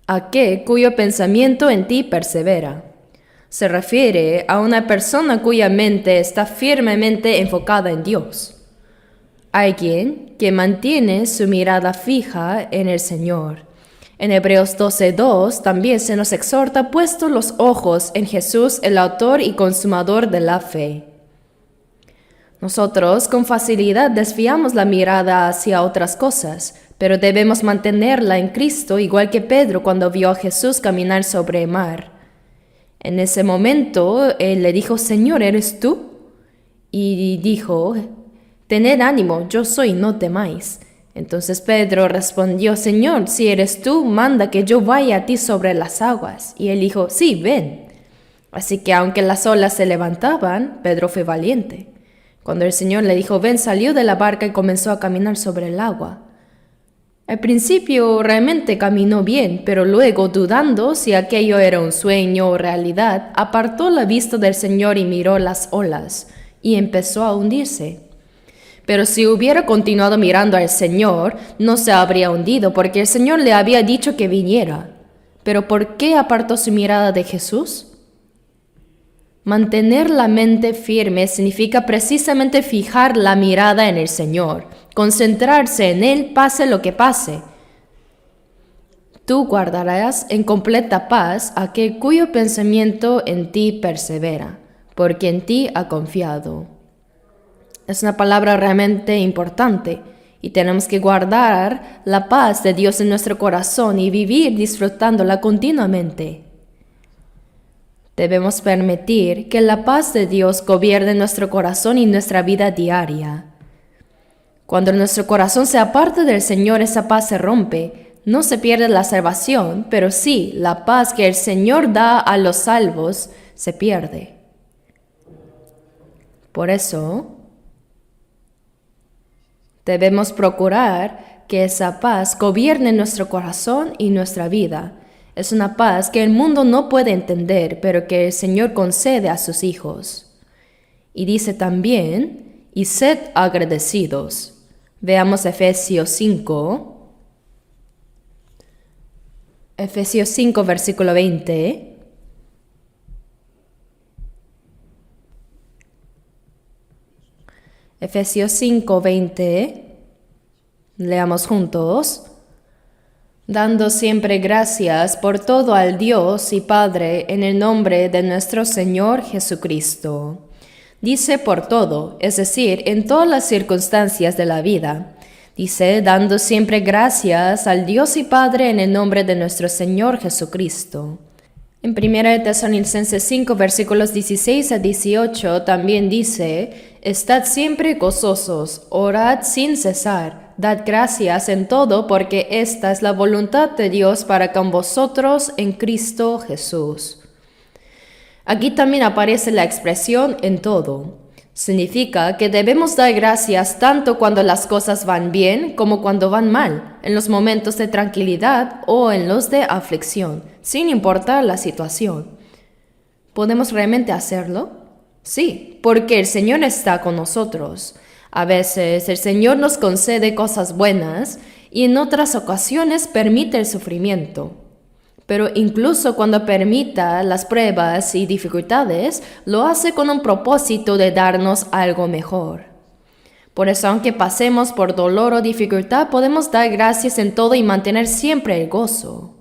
Aquel cuyo pensamiento en ti persevera. Se refiere a una persona cuya mente está firmemente enfocada en Dios. Alguien que mantiene su mirada fija en el Señor. En Hebreos 12:2 también se nos exhorta puestos los ojos en Jesús, el autor y consumador de la fe. Nosotros con facilidad desviamos la mirada hacia otras cosas, pero debemos mantenerla en Cristo, igual que Pedro cuando vio a Jesús caminar sobre el mar. En ese momento, él le dijo, Señor, ¿eres tú? Y dijo, tened ánimo, yo soy, no temáis. Entonces Pedro respondió, Señor, si eres tú, manda que yo vaya a ti sobre las aguas. Y él dijo, sí, ven. Así que aunque las olas se levantaban, Pedro fue valiente. Cuando el Señor le dijo, ven, salió de la barca y comenzó a caminar sobre el agua. Al principio realmente caminó bien, pero luego, dudando si aquello era un sueño o realidad, apartó la vista del Señor y miró las olas, y empezó a hundirse. Pero si hubiera continuado mirando al Señor, no se habría hundido, porque el Señor le había dicho que viniera. ¿Pero por qué apartó su mirada de Jesús? Mantener la mente firme significa precisamente fijar la mirada en el Señor, concentrarse en Él pase lo que pase. Tú guardarás en completa paz a aquel cuyo pensamiento en ti persevera, porque en ti ha confiado. Es una palabra realmente importante y tenemos que guardar la paz de Dios en nuestro corazón y vivir disfrutándola continuamente. Debemos permitir que la paz de Dios gobierne nuestro corazón y nuestra vida diaria. Cuando nuestro corazón se aparta del Señor, esa paz se rompe. No se pierde la salvación, pero sí, la paz que el Señor da a los salvos se pierde. Por eso, debemos procurar que esa paz gobierne nuestro corazón y nuestra vida. Es una paz que el mundo no puede entender, pero que el Señor concede a sus hijos. Y dice también, y sed agradecidos. Veamos Efesios 5. Efesios 5, versículo 20. Efesios 5, 20. Leamos juntos. Dando siempre gracias por todo al Dios y Padre en el nombre de nuestro Señor Jesucristo. Dice por todo, es decir, en todas las circunstancias de la vida. Dice, dando siempre gracias al Dios y Padre en el nombre de nuestro Señor Jesucristo. En 1 Tesalonicenses 5, versículos 16 a 18 también dice, estad siempre gozosos, orad sin cesar, dad gracias en todo, porque esta es la voluntad de Dios para con vosotros en Cristo Jesús. Aquí también aparece la expresión en todo. Significa que debemos dar gracias tanto cuando las cosas van bien como cuando van mal, en los momentos de tranquilidad o en los de aflicción, sin importar la situación. ¿Podemos realmente hacerlo? Sí, porque el Señor está con nosotros. A veces el Señor nos concede cosas buenas y en otras ocasiones permite el sufrimiento. Pero incluso cuando permita las pruebas y dificultades, lo hace con un propósito de darnos algo mejor. Por eso, aunque pasemos por dolor o dificultad, podemos dar gracias en todo y mantener siempre el gozo.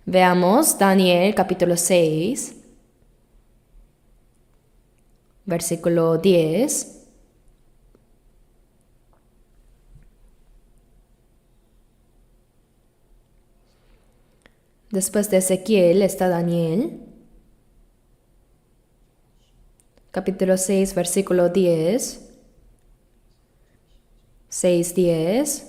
Veamos Daniel capítulo 6, versículo 10. Después de Ezequiel está Daniel, capítulo 6, versículo 10, 6:10.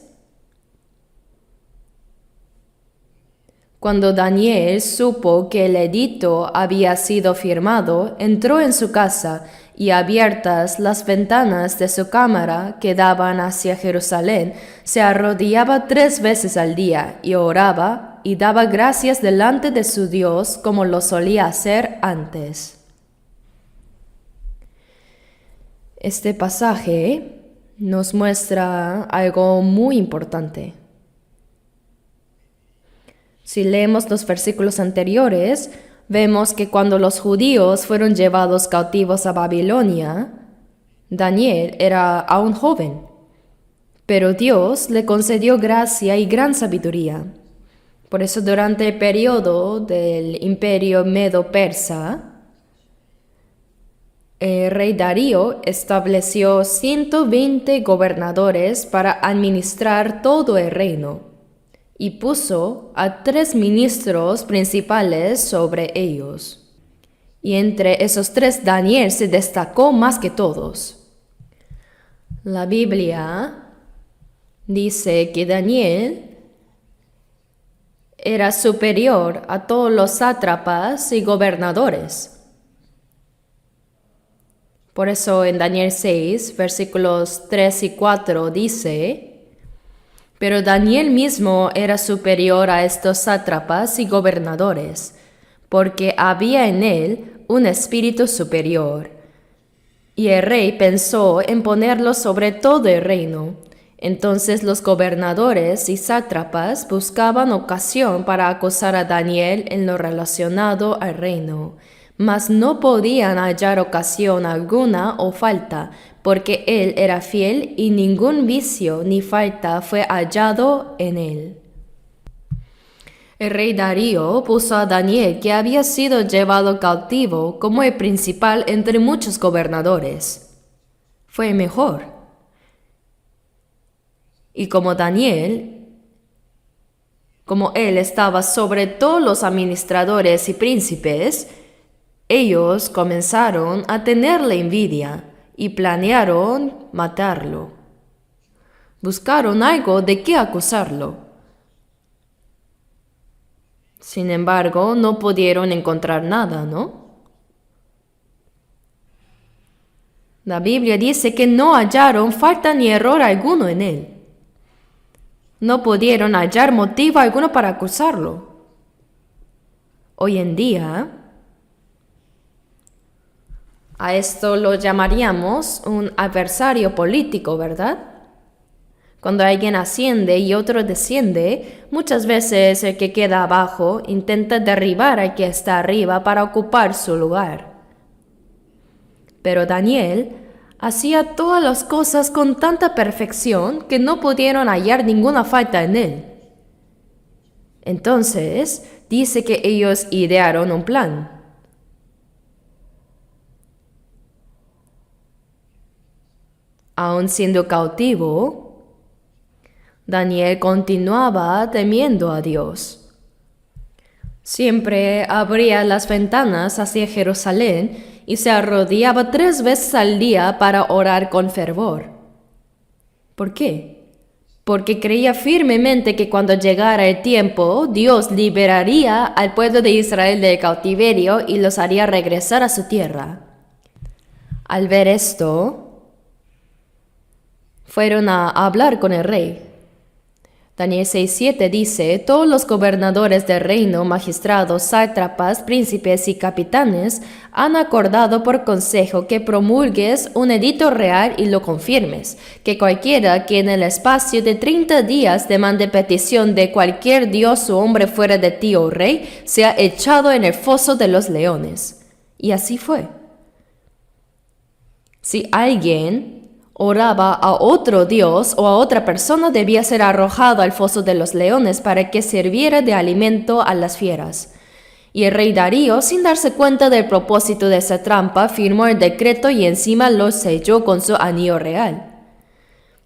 Cuando Daniel supo que el edicto había sido firmado, entró en su casa y abiertas las ventanas de su cámara que daban hacia Jerusalén, se arrodillaba 3 veces al día y oraba y daba gracias delante de su Dios como lo solía hacer antes. Este pasaje nos muestra algo muy importante. Si leemos los versículos anteriores, vemos que cuando los judíos fueron llevados cautivos a Babilonia, Daniel era aún joven, pero Dios le concedió gracia y gran sabiduría. Por eso durante el periodo del imperio medo-persa, el rey Darío estableció 120 gobernadores para administrar todo el reino y puso a 3 ministros principales sobre ellos. Y entre esos 3 Daniel se destacó más que todos. La Biblia dice que Daniel era superior a todos los sátrapas y gobernadores. Por eso en Daniel 6, versículos 3 y 4 dice: pero Daniel mismo era superior a estos sátrapas y gobernadores, porque había en él un espíritu superior. Y el rey pensó en ponerlo sobre todo el reino. Entonces los gobernadores y sátrapas buscaban ocasión para acusar a Daniel en lo relacionado al reino, mas no podían hallar ocasión alguna o falta, porque él era fiel y ningún vicio ni falta fue hallado en él. El rey Darío puso a Daniel, que había sido llevado cautivo, como el principal entre muchos gobernadores. Fue el mejor. Y como él estaba sobre todos los administradores y príncipes, ellos comenzaron a tenerle envidia y planearon matarlo. Buscaron algo de qué acusarlo. Sin embargo, no pudieron encontrar nada, ¿no? La Biblia dice que no hallaron falta ni error alguno en él. No pudieron hallar motivo alguno para acusarlo. Hoy en día, a esto lo llamaríamos un adversario político, ¿verdad? Cuando alguien asciende y otro desciende, muchas veces el que queda abajo intenta derribar al que está arriba para ocupar su lugar. Pero Daniel hacía todas las cosas con tanta perfección que no pudieron hallar ninguna falta en él. Entonces, dice que ellos idearon un plan. Aun siendo cautivo, Daniel continuaba temiendo a Dios. Siempre abría las ventanas hacia Jerusalén y se arrodillaba 3 veces al día para orar con fervor. ¿Por qué? Porque creía firmemente que cuando llegara el tiempo, Dios liberaría al pueblo de Israel del cautiverio y los haría regresar a su tierra. Al ver esto, fueron a hablar con el rey. Daniel 6:7 dice: todos los gobernadores del reino, magistrados, sátrapas, príncipes y capitanes han acordado por consejo que promulgues un edicto real y lo confirmes, que cualquiera que en el espacio de 30 días demande petición de cualquier dios o hombre fuera de ti, oh rey, sea echado en el foso de los leones. Y así fue. Si alguien oraba a otro dios o a otra persona, debía ser arrojado al foso de los leones para que sirviera de alimento a las fieras. Y el rey Darío, sin darse cuenta del propósito de esa trampa, firmó el decreto y encima lo selló con su anillo real.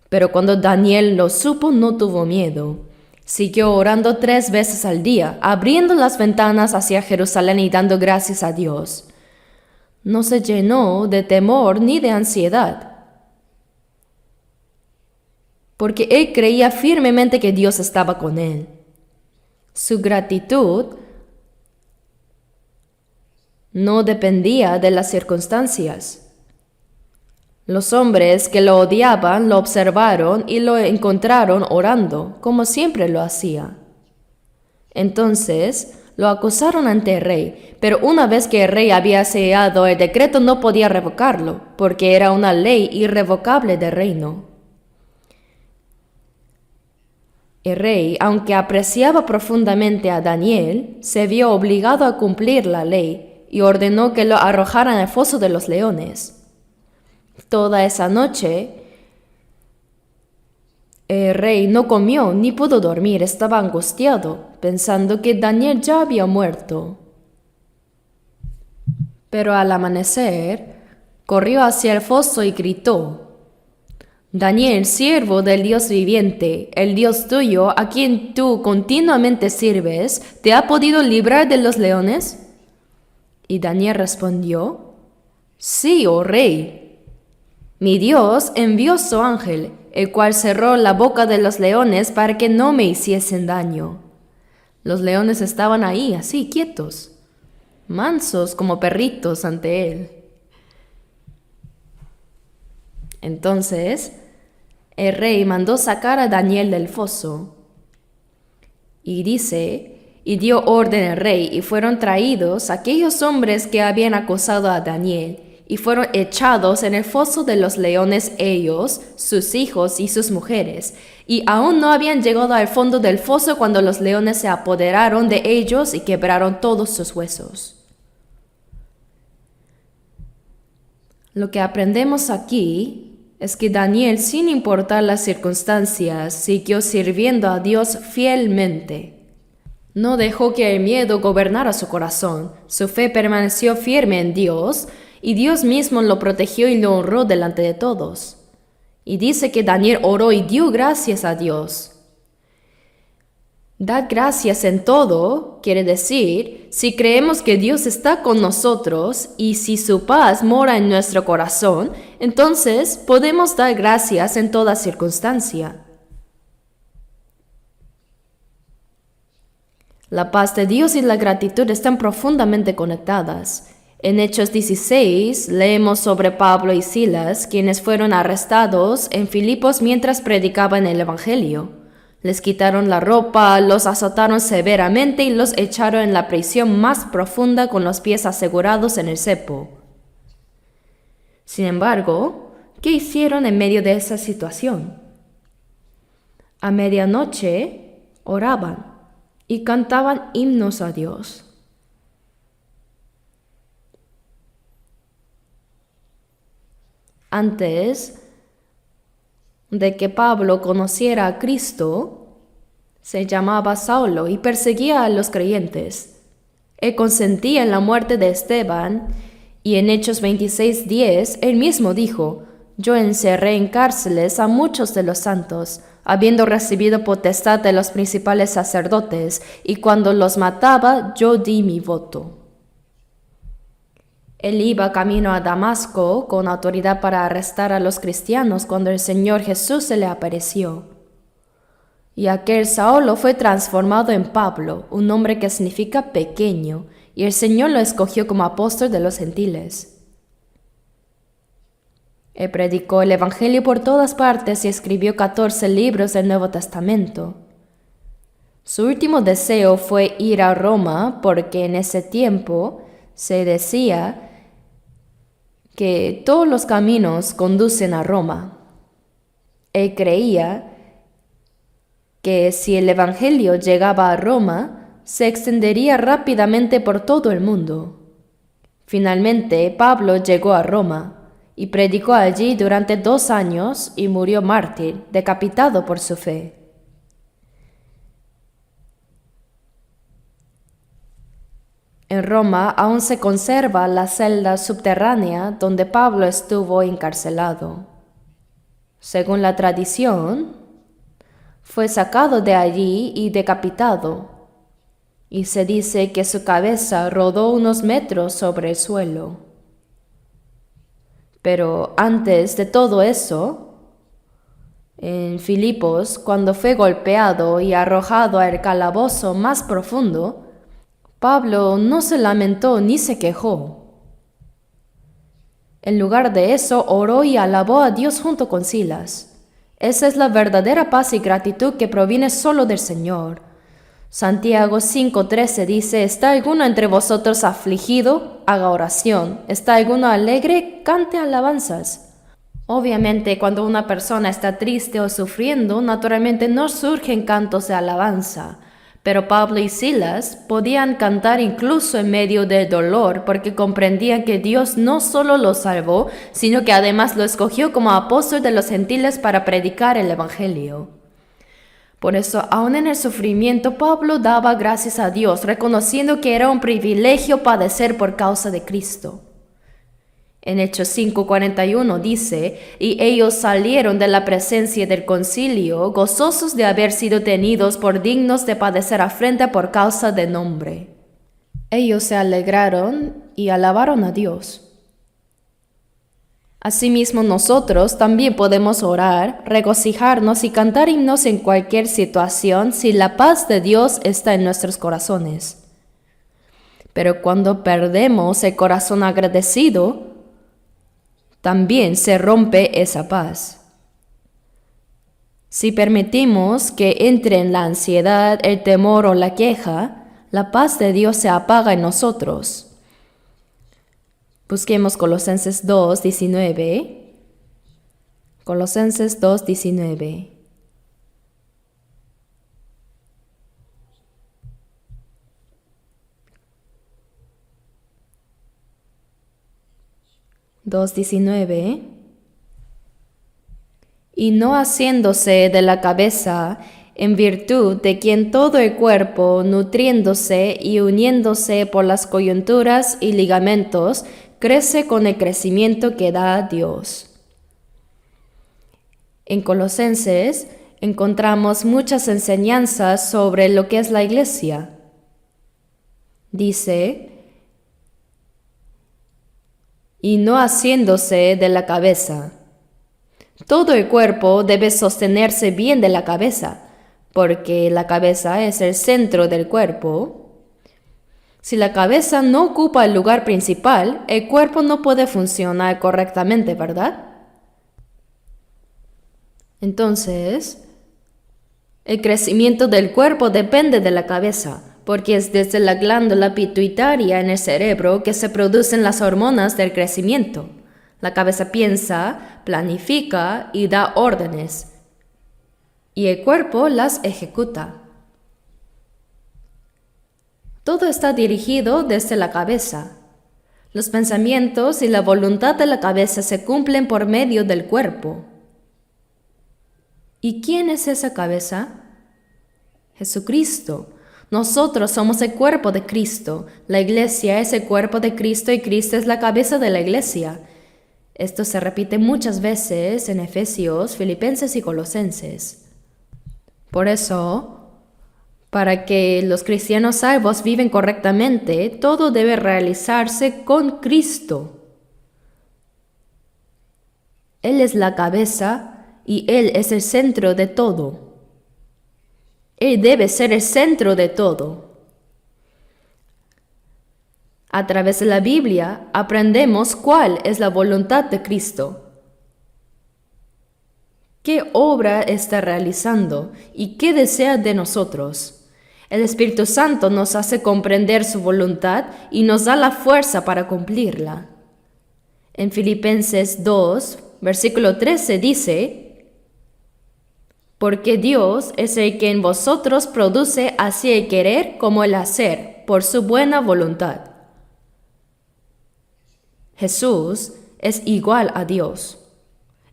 Pero cuando Daniel lo supo, no tuvo miedo. Siguió orando 3 veces al día, abriendo las ventanas hacia Jerusalén y dando gracias a Dios. No se llenó de temor ni de ansiedad, porque él creía firmemente que Dios estaba con él. Su gratitud no dependía de las circunstancias. Los hombres que lo odiaban lo observaron y lo encontraron orando, como siempre lo hacía. Entonces lo acusaron ante el rey, pero una vez que el rey había sellado el decreto no podía revocarlo, porque era una ley irrevocable del reino. El rey, aunque apreciaba profundamente a Daniel, se vio obligado a cumplir la ley y ordenó que lo arrojaran al foso de los leones. Toda esa noche, el rey no comió ni pudo dormir, estaba angustiado, pensando que Daniel ya había muerto. Pero al amanecer, corrió hacia el foso y gritó: Daniel, siervo del Dios viviente, el Dios tuyo, a quien tú continuamente sirves, ¿te ha podido librar de los leones? Y Daniel respondió: sí, oh rey. Mi Dios envió su ángel, el cual cerró la boca de los leones para que no me hiciesen daño. Los leones estaban ahí, así, quietos, mansos como perritos ante él. Entonces, el rey mandó sacar a Daniel del foso. Y dice, y dio orden al rey, y fueron traídos aquellos hombres que habían acusado a Daniel, y fueron echados en el foso de los leones ellos, sus hijos y sus mujeres, y aún no habían llegado al fondo del foso cuando los leones se apoderaron de ellos y quebraron todos sus huesos. Lo que aprendemos aquí es que Daniel, sin importar las circunstancias, siguió sirviendo a Dios fielmente. No dejó que el miedo gobernara su corazón, su fe permaneció firme en Dios, y Dios mismo lo protegió y lo honró delante de todos. Y dice que Daniel oró y dio gracias a Dios. Dar gracias en todo quiere decir, si creemos que Dios está con nosotros y si su paz mora en nuestro corazón, entonces podemos dar gracias en toda circunstancia. La paz de Dios y la gratitud están profundamente conectadas. En Hechos 16 leemos sobre Pablo y Silas, quienes fueron arrestados en Filipos mientras predicaban el Evangelio. Les quitaron la ropa, los azotaron severamente y los echaron en la prisión más profunda con los pies asegurados en el cepo. Sin embargo, ¿qué hicieron en medio de esa situación? A medianoche oraban y cantaban himnos a Dios. Antes de que Pablo conociera a Cristo, se llamaba Saulo y perseguía a los creyentes. Él consentía en la muerte de Esteban y en Hechos 26:10 él mismo dijo: yo encerré en cárceles a muchos de los santos, habiendo recibido potestad de los principales sacerdotes, y cuando los mataba yo di mi voto. Él iba camino a Damasco con autoridad para arrestar a los cristianos cuando el Señor Jesús se le apareció. Y aquel Saulo fue transformado en Pablo, un nombre que significa pequeño, y el Señor lo escogió como apóstol de los gentiles. Él predicó el Evangelio por todas partes y escribió 14 libros del Nuevo Testamento. Su último deseo fue ir a Roma porque en ese tiempo se decía que todos los caminos conducen a Roma. Él creía que si el Evangelio llegaba a Roma, se extendería rápidamente por todo el mundo. Finalmente, Pablo llegó a Roma y predicó allí durante 2 años y murió mártir, decapitado por su fe. En Roma aún se conserva la celda subterránea donde Pablo estuvo encarcelado. Según la tradición, fue sacado de allí y decapitado, y se dice que su cabeza rodó unos metros sobre el suelo. Pero antes de todo eso, en Filipos, cuando fue golpeado y arrojado al calabozo más profundo, Pablo no se lamentó ni se quejó. En lugar de eso, oró y alabó a Dios junto con Silas. Esa es la verdadera paz y gratitud que proviene solo del Señor. Santiago 5:13 dice: ¿está alguno entre vosotros afligido? Haga oración. ¿Está alguno alegre? Cante alabanzas. Obviamente, cuando una persona está triste o sufriendo, naturalmente no surgen cantos de alabanza. Pero Pablo y Silas podían cantar incluso en medio del dolor porque comprendían que Dios no solo los salvó, sino que además lo escogió como apóstol de los gentiles para predicar el Evangelio. Por eso, aun en el sufrimiento, Pablo daba gracias a Dios, reconociendo que era un privilegio padecer por causa de Cristo. En Hechos 5:41 dice: y ellos salieron de la presencia del concilio, gozosos de haber sido tenidos por dignos de padecer afrenta por causa del nombre. Ellos se alegraron y alabaron a Dios. Asimismo, nosotros también podemos orar, regocijarnos y cantar himnos en cualquier situación si la paz de Dios está en nuestros corazones. Pero cuando perdemos el corazón agradecido, también se rompe esa paz. Si permitimos que entren la ansiedad, el temor o la queja, la paz de Dios se apaga en nosotros. Busquemos Colosenses 2:19. Colosenses 2:19. Y no haciéndose de la cabeza, en virtud de quien todo el cuerpo, nutriéndose y uniéndose por las coyunturas y ligamentos, crece con el crecimiento que da Dios. En Colosenses encontramos muchas enseñanzas sobre lo que es la iglesia. Dice, y no haciéndose de la cabeza. Todo el cuerpo debe sostenerse bien de la cabeza, porque la cabeza es el centro del cuerpo. Si la cabeza no ocupa el lugar principal, el cuerpo no puede funcionar correctamente, ¿verdad? Entonces, el crecimiento del cuerpo depende de la cabeza, porque es desde la glándula pituitaria en el cerebro que se producen las hormonas del crecimiento. La cabeza piensa, planifica y da órdenes, y el cuerpo las ejecuta. Todo está dirigido desde la cabeza. Los pensamientos y la voluntad de la cabeza se cumplen por medio del cuerpo. ¿Y quién es esa cabeza? Jesucristo. Nosotros somos el cuerpo de Cristo. La iglesia es el cuerpo de Cristo y Cristo es la cabeza de la iglesia. Esto se repite muchas veces en Efesios, Filipenses y Colosenses. Por eso, para que los cristianos salvos viven correctamente, todo debe realizarse con Cristo. Él es la cabeza y Él es el centro de todo. Él debe ser el centro de todo. A través de la Biblia aprendemos cuál es la voluntad de Cristo. ¿Qué obra está realizando y qué desea de nosotros? El Espíritu Santo nos hace comprender su voluntad y nos da la fuerza para cumplirla. En Filipenses 2, versículo 13 dice, porque Dios es el que en vosotros produce así el querer como el hacer, por su buena voluntad. Jesús es igual a Dios.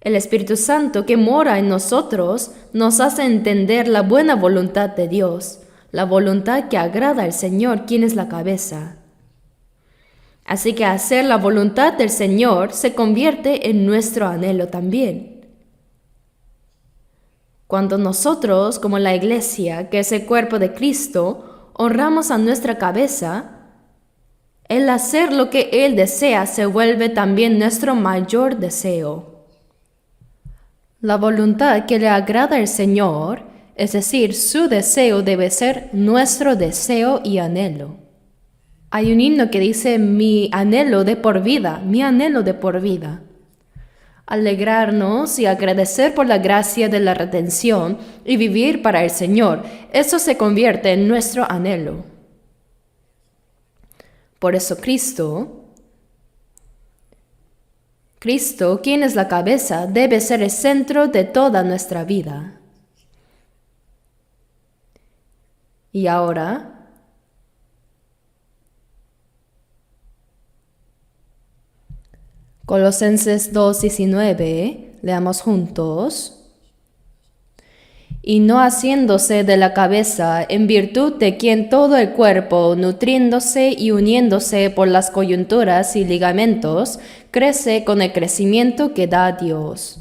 El Espíritu Santo que mora en nosotros nos hace entender la buena voluntad de Dios, la voluntad que agrada al Señor, quien es la cabeza. Así que hacer la voluntad del Señor se convierte en nuestro anhelo también. Cuando nosotros, como la iglesia, que es el cuerpo de Cristo, honramos a nuestra cabeza, el hacer lo que Él desea se vuelve también nuestro mayor deseo. La voluntad que le agrada al Señor, es decir, su deseo debe ser nuestro deseo y anhelo. Hay un himno que dice, mi anhelo de por vida, mi anhelo de por vida. Alegrarnos y agradecer por la gracia de la redención y vivir para el Señor, eso se convierte en nuestro anhelo. Por eso Cristo, quien es la cabeza, debe ser el centro de toda nuestra vida. Y ahora, Colosenses 2:19, leamos juntos. Y no haciéndose de la cabeza, en virtud de quien todo el cuerpo, nutriéndose y uniéndose por las coyunturas y ligamentos, crece con el crecimiento que da Dios.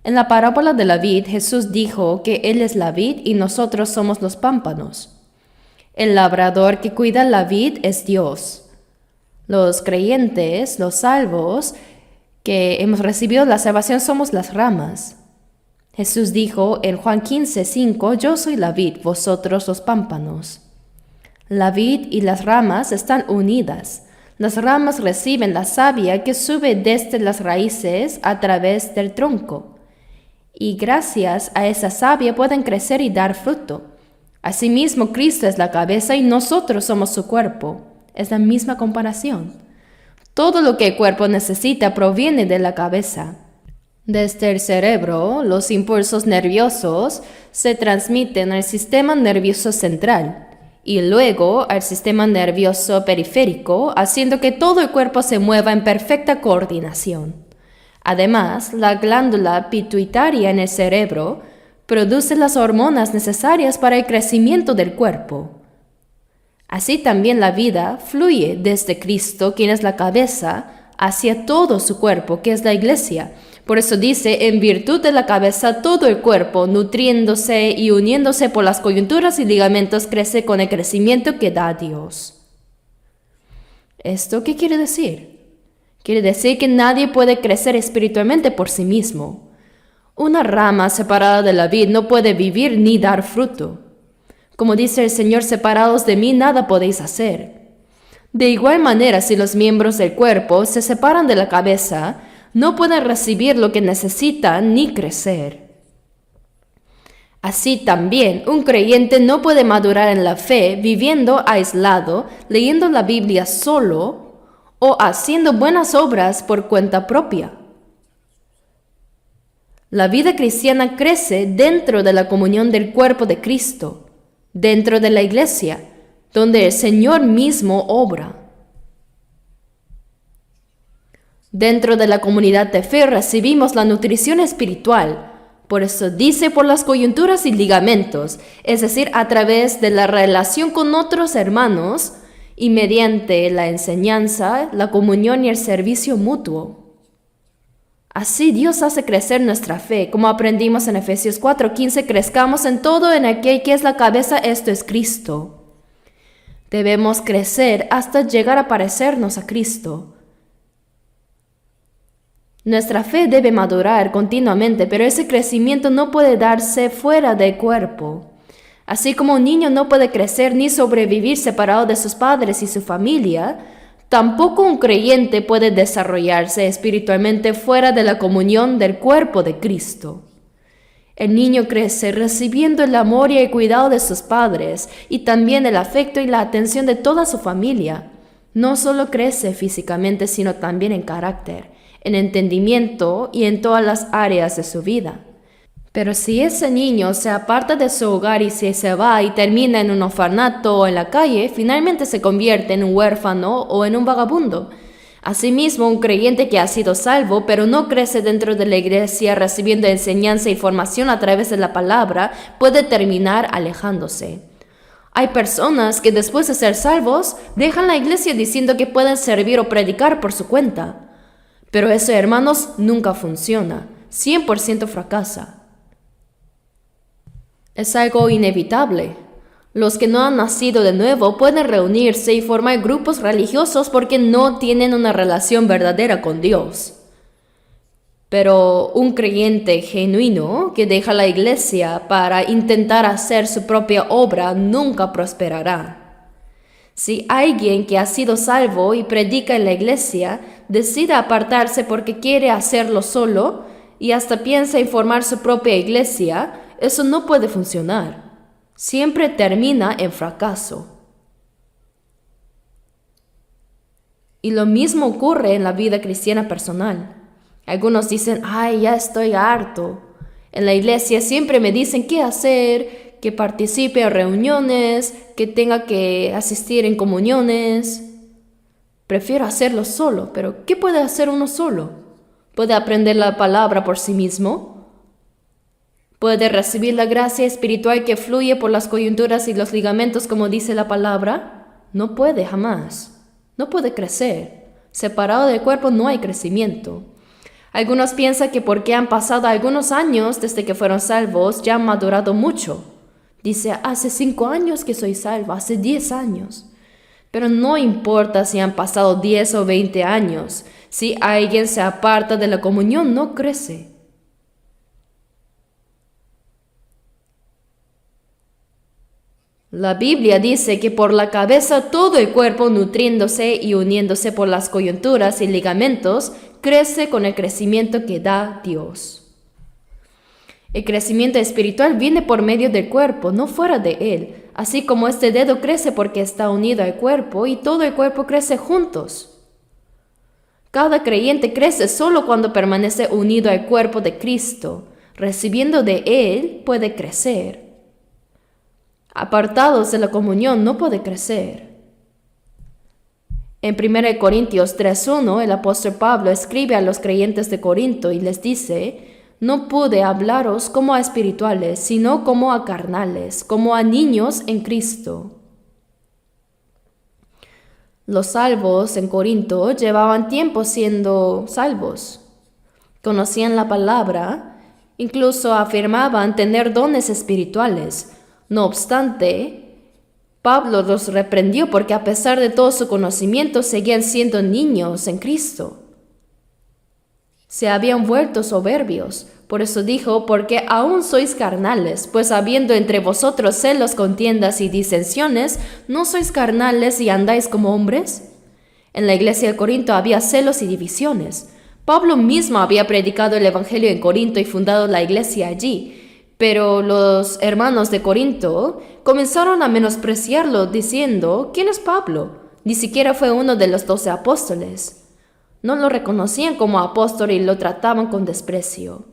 En la parábola de la vid, Jesús dijo que Él es la vid y nosotros somos los pámpanos. El labrador que cuida la vid es Dios. Los creyentes, los salvos, que hemos recibido la salvación somos las ramas. Jesús dijo en Juan 15:5, yo soy la vid, vosotros los pámpanos. La vid y las ramas están unidas. Las ramas reciben la savia que sube desde las raíces a través del tronco. Y gracias a esa savia pueden crecer y dar fruto. Asimismo, Cristo es la cabeza y nosotros somos su cuerpo. Es la misma comparación. Todo lo que el cuerpo necesita proviene de la cabeza. Desde el cerebro, los impulsos nerviosos se transmiten al sistema nervioso central y luego al sistema nervioso periférico, haciendo que todo el cuerpo se mueva en perfecta coordinación. Además, la glándula pituitaria en el cerebro produce las hormonas necesarias para el crecimiento del cuerpo. Así también la vida fluye desde Cristo, quien es la cabeza, hacia todo su cuerpo, que es la iglesia. Por eso dice, en virtud de la cabeza todo el cuerpo, nutriéndose y uniéndose por las coyunturas y ligamentos, crece con el crecimiento que da Dios. ¿Esto qué quiere decir? Quiere decir que nadie puede crecer espiritualmente por sí mismo. Una rama separada de la vid no puede vivir ni dar fruto. Como dice el Señor, separados de mí nada podéis hacer. De igual manera, si los miembros del cuerpo se separan de la cabeza, no pueden recibir lo que necesitan ni crecer. Así también, un creyente no puede madurar en la fe viviendo aislado, leyendo la Biblia solo o haciendo buenas obras por cuenta propia. La vida cristiana crece dentro de la comunión del cuerpo de Cristo, dentro de la iglesia, donde el Señor mismo obra. Dentro de la comunidad de fe recibimos la nutrición espiritual. Por eso dice por las coyunturas y ligamentos, es decir, a través de la relación con otros hermanos y mediante la enseñanza, la comunión y el servicio mutuo. Así Dios hace crecer nuestra fe, como aprendimos en Efesios 4:15, crezcamos en todo en aquel que es la cabeza, esto es Cristo. Debemos crecer hasta llegar a parecernos a Cristo. Nuestra fe debe madurar continuamente, pero ese crecimiento no puede darse fuera del cuerpo. Así como un niño no puede crecer ni sobrevivir separado de sus padres y su familia, tampoco un creyente puede desarrollarse espiritualmente fuera de la comunión del cuerpo de Cristo. El niño crece recibiendo el amor y el cuidado de sus padres y también el afecto y la atención de toda su familia. No solo crece físicamente, sino también en carácter, en entendimiento y en todas las áreas de su vida. Pero si ese niño se aparta de su hogar y se va y termina en un orfanato o en la calle, finalmente se convierte en un huérfano o en un vagabundo. Asimismo, un creyente que ha sido salvo, pero no crece dentro de la iglesia recibiendo enseñanza y formación a través de la palabra, puede terminar alejándose. Hay personas que después de ser salvos, dejan la iglesia diciendo que pueden servir o predicar por su cuenta. Pero eso, hermanos, nunca funciona. 100% fracasa. Es algo inevitable. Los que no han nacido de nuevo pueden reunirse y formar grupos religiosos porque no tienen una relación verdadera con Dios. Pero un creyente genuino que deja la iglesia para intentar hacer su propia obra nunca prosperará. Si alguien que ha sido salvo y predica en la iglesia decide apartarse porque quiere hacerlo solo y hasta piensa en formar su propia iglesia, eso no puede funcionar. Siempre termina en fracaso. Y lo mismo ocurre en la vida cristiana personal. Algunos dicen, ay, ya estoy harto. En la iglesia siempre me dicen qué hacer, que participe en reuniones, que tenga que asistir en comuniones. Prefiero hacerlo solo, pero ¿qué puede hacer uno solo? ¿Puede aprender la palabra por sí mismo? ¿Puede recibir la gracia espiritual que fluye por las coyunturas y los ligamentos como dice la palabra? No puede jamás. No puede crecer. Separado del cuerpo no hay crecimiento. Algunos piensan que porque han pasado algunos años desde que fueron salvos, ya han madurado mucho. Dice, hace 5 años que soy salvo, hace 10 años. Pero no importa si han pasado 10 o 20 años, si alguien se aparta de la comunión, no crece. La Biblia dice que por la cabeza todo el cuerpo, nutriéndose y uniéndose por las coyunturas y ligamentos, crece con el crecimiento que da Dios. El crecimiento espiritual viene por medio del cuerpo, no fuera de él, así como este dedo crece porque está unido al cuerpo y todo el cuerpo crece juntos. Cada creyente crece solo cuando permanece unido al cuerpo de Cristo. Recibiendo de él puede crecer. Apartados de la comunión no puede crecer. En 1 Corintios 3:1, el apóstol Pablo escribe a los creyentes de Corinto y les dice: no pude hablaros como a espirituales, sino como a carnales, como a niños en Cristo. Los salvos en Corinto llevaban tiempo siendo salvos. Conocían la palabra, incluso afirmaban tener dones espirituales. No obstante, Pablo los reprendió porque a pesar de todo su conocimiento seguían siendo niños en Cristo. Se habían vuelto soberbios. Por eso dijo: porque aún sois carnales, pues habiendo entre vosotros celos, contiendas y disensiones, ¿no sois carnales y andáis como hombres? En la iglesia de Corinto había celos y divisiones. Pablo mismo había predicado el evangelio en Corinto y fundado la iglesia allí. Pero los hermanos de Corinto comenzaron a menospreciarlo diciendo: ¿quién es Pablo? Ni siquiera fue uno de los 12 apóstoles. No lo reconocían como apóstol y lo trataban con desprecio.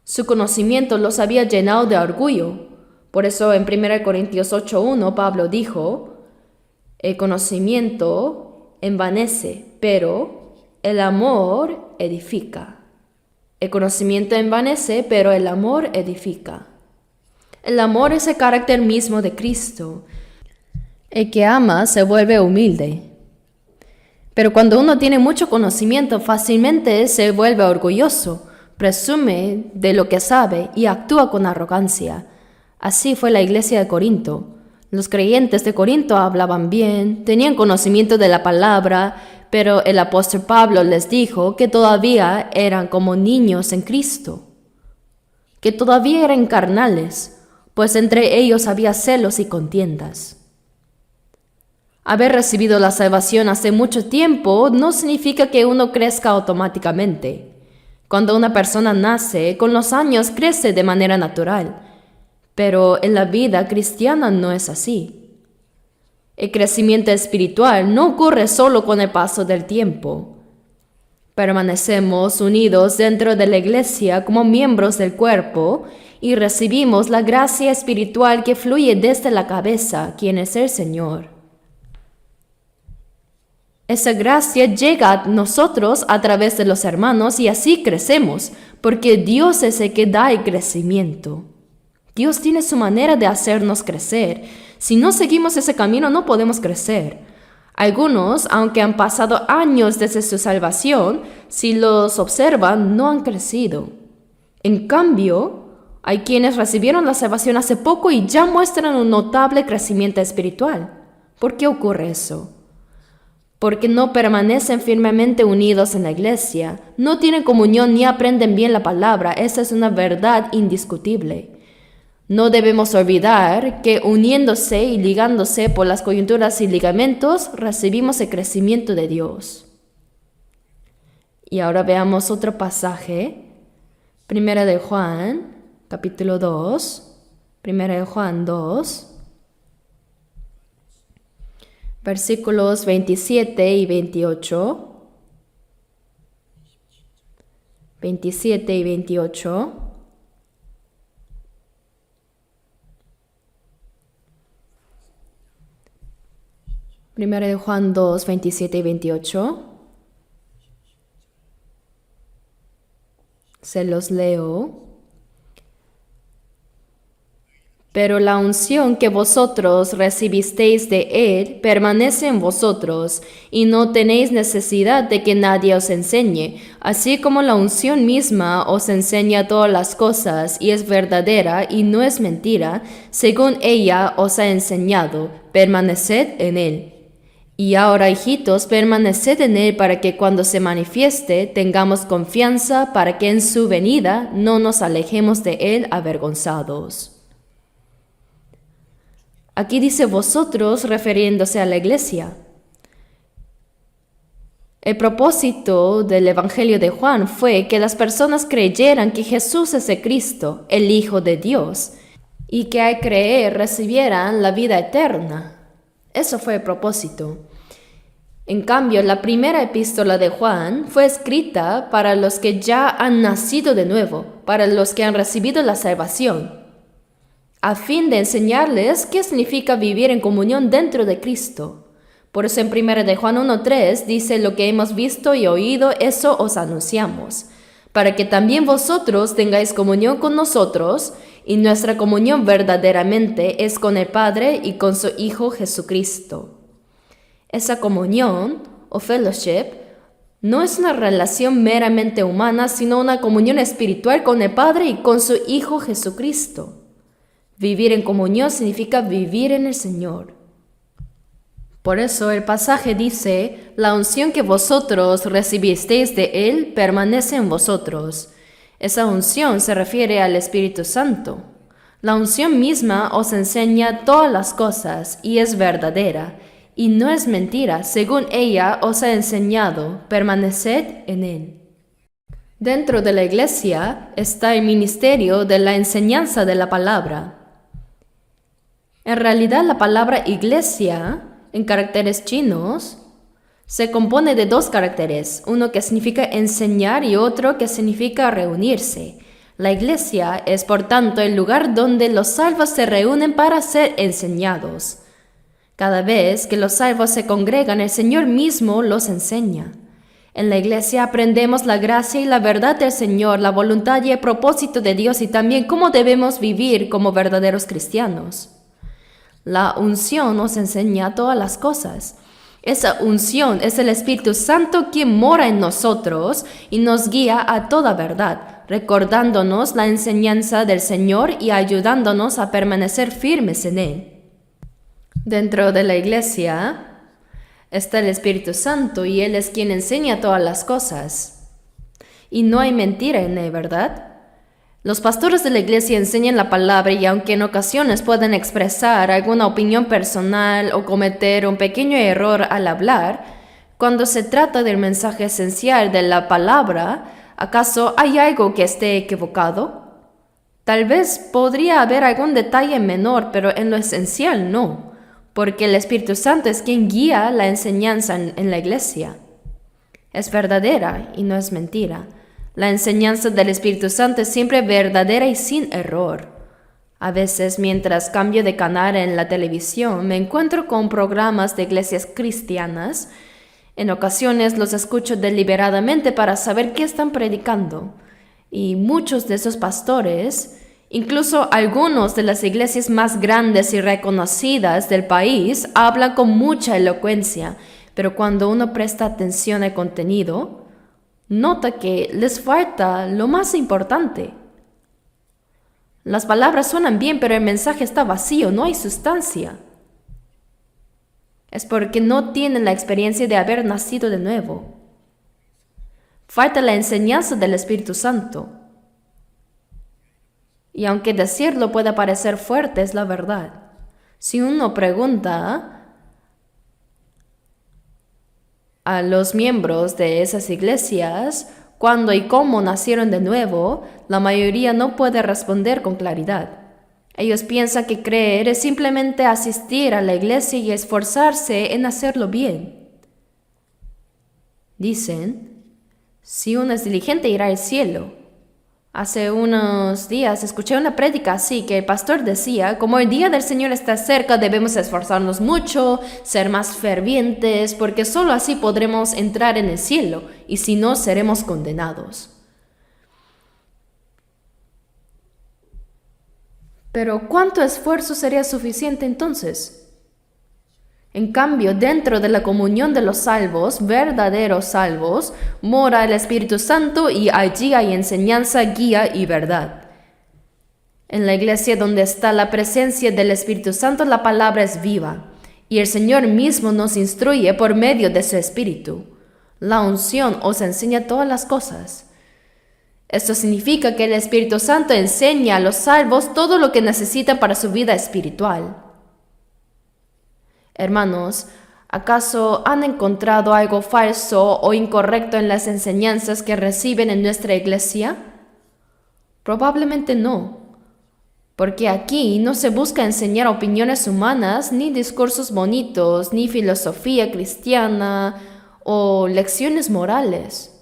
Su conocimiento los había llenado de orgullo. Por eso en 1 Corintios 8:1 Pablo dijo: el conocimiento envanece, pero el amor edifica. El conocimiento envanece, pero el amor edifica. El amor es el carácter mismo de Cristo. El que ama se vuelve humilde. Pero cuando uno tiene mucho conocimiento, fácilmente se vuelve orgulloso, presume de lo que sabe y actúa con arrogancia. Así fue la iglesia de Corinto. Los creyentes de Corinto hablaban bien, tenían conocimiento de la palabra, pero el apóstol Pablo les dijo que todavía eran como niños en Cristo, que todavía eran carnales, pues entre ellos había celos y contiendas. Haber recibido la salvación hace mucho tiempo no significa que uno crezca automáticamente. Cuando una persona nace, con los años crece de manera natural, pero en la vida cristiana no es así. El crecimiento espiritual no ocurre solo con el paso del tiempo. Permanecemos unidos dentro de la iglesia como miembros del cuerpo y recibimos la gracia espiritual que fluye desde la cabeza, quien es el Señor. Esa gracia llega a nosotros a través de los hermanos y así crecemos, porque Dios es el que da el crecimiento. Dios tiene su manera de hacernos crecer. Si no seguimos ese camino, no podemos crecer. Algunos, aunque han pasado años desde su salvación, si los observan, no han crecido. En cambio, hay quienes recibieron la salvación hace poco y ya muestran un notable crecimiento espiritual. ¿Por qué ocurre eso? Porque no permanecen firmemente unidos en la iglesia, no tienen comunión ni aprenden bien la palabra. Esa es una verdad indiscutible. No debemos olvidar que uniéndose y ligándose por las coyunturas y ligamentos, recibimos el crecimiento de Dios. Y ahora veamos otro pasaje. Primera de Juan, capítulo 2. Primera de Juan 2. Versículos 27 y 28. 27 y 28. Primera de Juan 2, 27 y 28. Se los leo. Pero la unción que vosotros recibisteis de Él permanece en vosotros, y no tenéis necesidad de que nadie os enseñe, así como la unción misma os enseña todas las cosas, y es verdadera y no es mentira, según ella os ha enseñado, permaneced en Él. Y ahora, hijitos, permaneced en Él para que cuando se manifieste tengamos confianza para que en su venida no nos alejemos de Él avergonzados. Aquí dice vosotros refiriéndose a la iglesia. El propósito del Evangelio de Juan fue que las personas creyeran que Jesús es el Cristo, el Hijo de Dios, y que al creer recibieran la vida eterna. Eso fue el propósito. En cambio, la primera epístola de Juan fue escrita para los que ya han nacido de nuevo, para los que han recibido la salvación, a fin de enseñarles qué significa vivir en comunión dentro de Cristo. Por eso en 1 de Juan 1:3 dice: lo que hemos visto y oído, eso os anunciamos, para que también vosotros tengáis comunión con nosotros, y nuestra comunión verdaderamente es con el Padre y con su Hijo Jesucristo. Esa comunión, o fellowship, no es una relación meramente humana, sino una comunión espiritual con el Padre y con su Hijo Jesucristo. Vivir en comunión significa vivir en el Señor. Por eso el pasaje dice: la unción que vosotros recibisteis de Él permanece en vosotros. Esa unción se refiere al Espíritu Santo. La unción misma os enseña todas las cosas y es verdadera, y no es mentira. Según ella os ha enseñado, permaneced en Él. Dentro de la iglesia está el ministerio de la enseñanza de la palabra. En realidad, la palabra iglesia, en caracteres chinos, se compone de dos caracteres, uno que significa enseñar y otro que significa reunirse. La iglesia es, por tanto, el lugar donde los salvos se reúnen para ser enseñados. Cada vez que los salvos se congregan, el Señor mismo los enseña. En la iglesia aprendemos la gracia y la verdad del Señor, la voluntad y el propósito de Dios y también cómo debemos vivir como verdaderos cristianos. La unción nos enseña todas las cosas. Esa unción es el Espíritu Santo quien mora en nosotros y nos guía a toda verdad, recordándonos la enseñanza del Señor y ayudándonos a permanecer firmes en Él. Dentro de la iglesia está el Espíritu Santo y Él es quien enseña todas las cosas. Y no hay mentira en Él, ¿verdad? Los pastores de la iglesia enseñan la palabra y aunque en ocasiones pueden expresar alguna opinión personal o cometer un pequeño error al hablar, cuando se trata del mensaje esencial de la palabra, ¿acaso hay algo que esté equivocado? Tal vez podría haber algún detalle menor, pero en lo esencial no, porque el Espíritu Santo es quien guía la enseñanza en la iglesia. Es verdadera y no es mentira. La enseñanza del Espíritu Santo es siempre verdadera y sin error. A veces, mientras cambio de canal en la televisión, me encuentro con programas de iglesias cristianas. En ocasiones los escucho deliberadamente para saber qué están predicando. Y muchos de esos pastores, incluso algunos de las iglesias más grandes y reconocidas del país, hablan con mucha elocuencia, pero cuando uno presta atención al contenido, nota que les falta lo más importante. Las palabras suenan bien, pero el mensaje está vacío, no hay sustancia. Es porque no tienen la experiencia de haber nacido de nuevo. Falta la enseñanza del Espíritu Santo. Y aunque decirlo pueda parecer fuerte, es la verdad. Si uno pregunta a los miembros de esas iglesias cuándo y cómo nacieron de nuevo, la mayoría no puede responder con claridad. Ellos piensan que creer es simplemente asistir a la iglesia y esforzarse en hacerlo bien. Dicen: si uno es diligente irá al cielo. Hace unos días escuché una prédica así que el pastor decía: como el día del Señor está cerca, debemos esforzarnos mucho, ser más fervientes, porque solo así podremos entrar en el cielo, y si no, seremos condenados. Pero ¿cuánto esfuerzo sería suficiente entonces? En cambio, dentro de la comunión de los salvos, verdaderos salvos, mora el Espíritu Santo y allí hay enseñanza, guía y verdad. En la iglesia donde está la presencia del Espíritu Santo, la palabra es viva. y el Señor mismo nos instruye por medio de su Espíritu. La unción os enseña todas las cosas. Esto significa que el Espíritu Santo enseña a los salvos todo lo que necesitan para su vida espiritual. Hermanos, ¿acaso han encontrado algo falso o incorrecto en las enseñanzas que reciben en nuestra iglesia? Probablemente no, porque aquí no se busca enseñar opiniones humanas, ni discursos bonitos, ni filosofía cristiana o lecciones morales,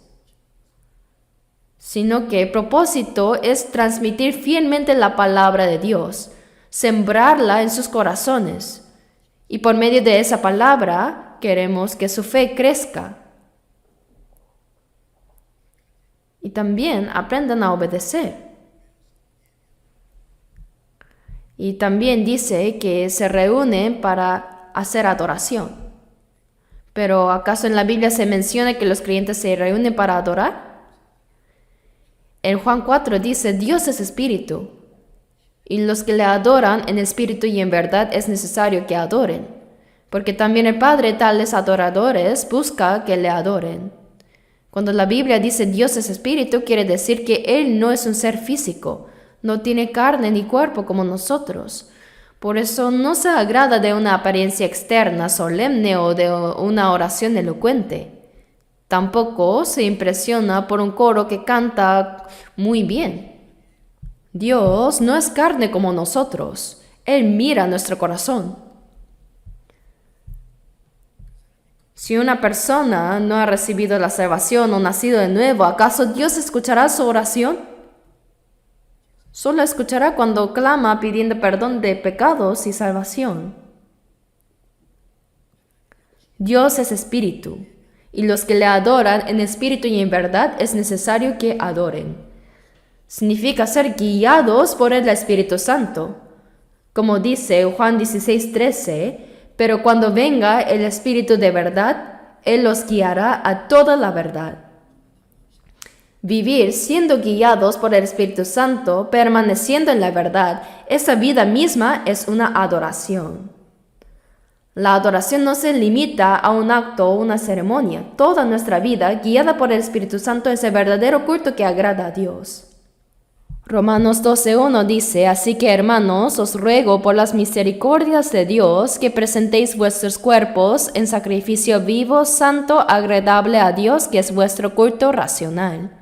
sino que el propósito es transmitir fielmente la palabra de Dios, sembrarla en sus corazones. Y por medio de esa palabra queremos que su fe crezca. Y también aprendan a obedecer. Y también dice que se reúnen para hacer adoración. Pero ¿acaso en la Biblia se menciona que los creyentes se reúnen para adorar? En Juan 4 dice, Dios es espíritu. Y los que le adoran en espíritu y en verdad es necesario que adoren, porque también el Padre tales adoradores busca que le adoren. Cuando la Biblia dice Dios es espíritu, quiere decir que Él no es un ser físico, no tiene carne ni cuerpo como nosotros. Por eso no se agrada de una apariencia externa solemne o de una oración elocuente. Tampoco se impresiona por un coro que canta muy bien. Dios no es carne como nosotros. Él mira nuestro corazón. Si una persona no ha recibido la salvación o nacido de nuevo, ¿acaso Dios escuchará su oración? Solo escuchará cuando clama pidiendo perdón de pecados y salvación. Dios es espíritu, y los que le adoran en espíritu y en verdad es necesario que adoren. Significa ser guiados por el Espíritu Santo. Como dice Juan 16:13, pero cuando venga el Espíritu de verdad, Él los guiará a toda la verdad. Vivir siendo guiados por el Espíritu Santo, permaneciendo en la verdad, esa vida misma es una adoración. La adoración no se limita a un acto o una ceremonia. Toda nuestra vida, guiada por el Espíritu Santo, es el verdadero culto que agrada a Dios. Romanos 12:1 dice, así que hermanos, os ruego por las misericordias de Dios que presentéis vuestros cuerpos en sacrificio vivo, santo, agradable a Dios, que es vuestro culto racional.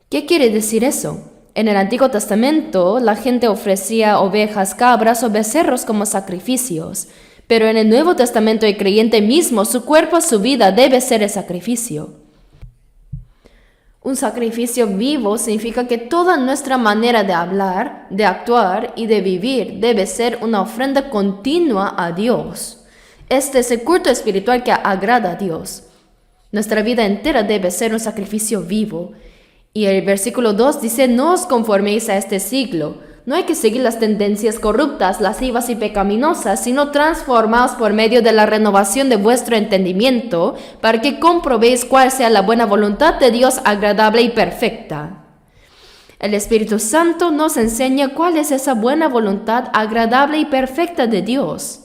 ¿Qué quiere decir eso? En el Antiguo Testamento, la gente ofrecía ovejas, cabras o becerros como sacrificios, pero en el Nuevo Testamento el creyente mismo, su cuerpo, su vida debe ser el sacrificio. Un sacrificio vivo significa que toda nuestra manera de hablar, de actuar y de vivir debe ser una ofrenda continua a Dios. Este es el culto espiritual que agrada a Dios. Nuestra vida entera debe ser un sacrificio vivo. Y el versículo 2 dice, no os conforméis a este siglo. No hay que seguir las tendencias corruptas, lascivas y pecaminosas, sino transformaos por medio de la renovación de vuestro entendimiento, para que comprobéis cuál sea la buena voluntad de Dios agradable y perfecta. El Espíritu Santo nos enseña cuál es esa buena voluntad agradable y perfecta de Dios.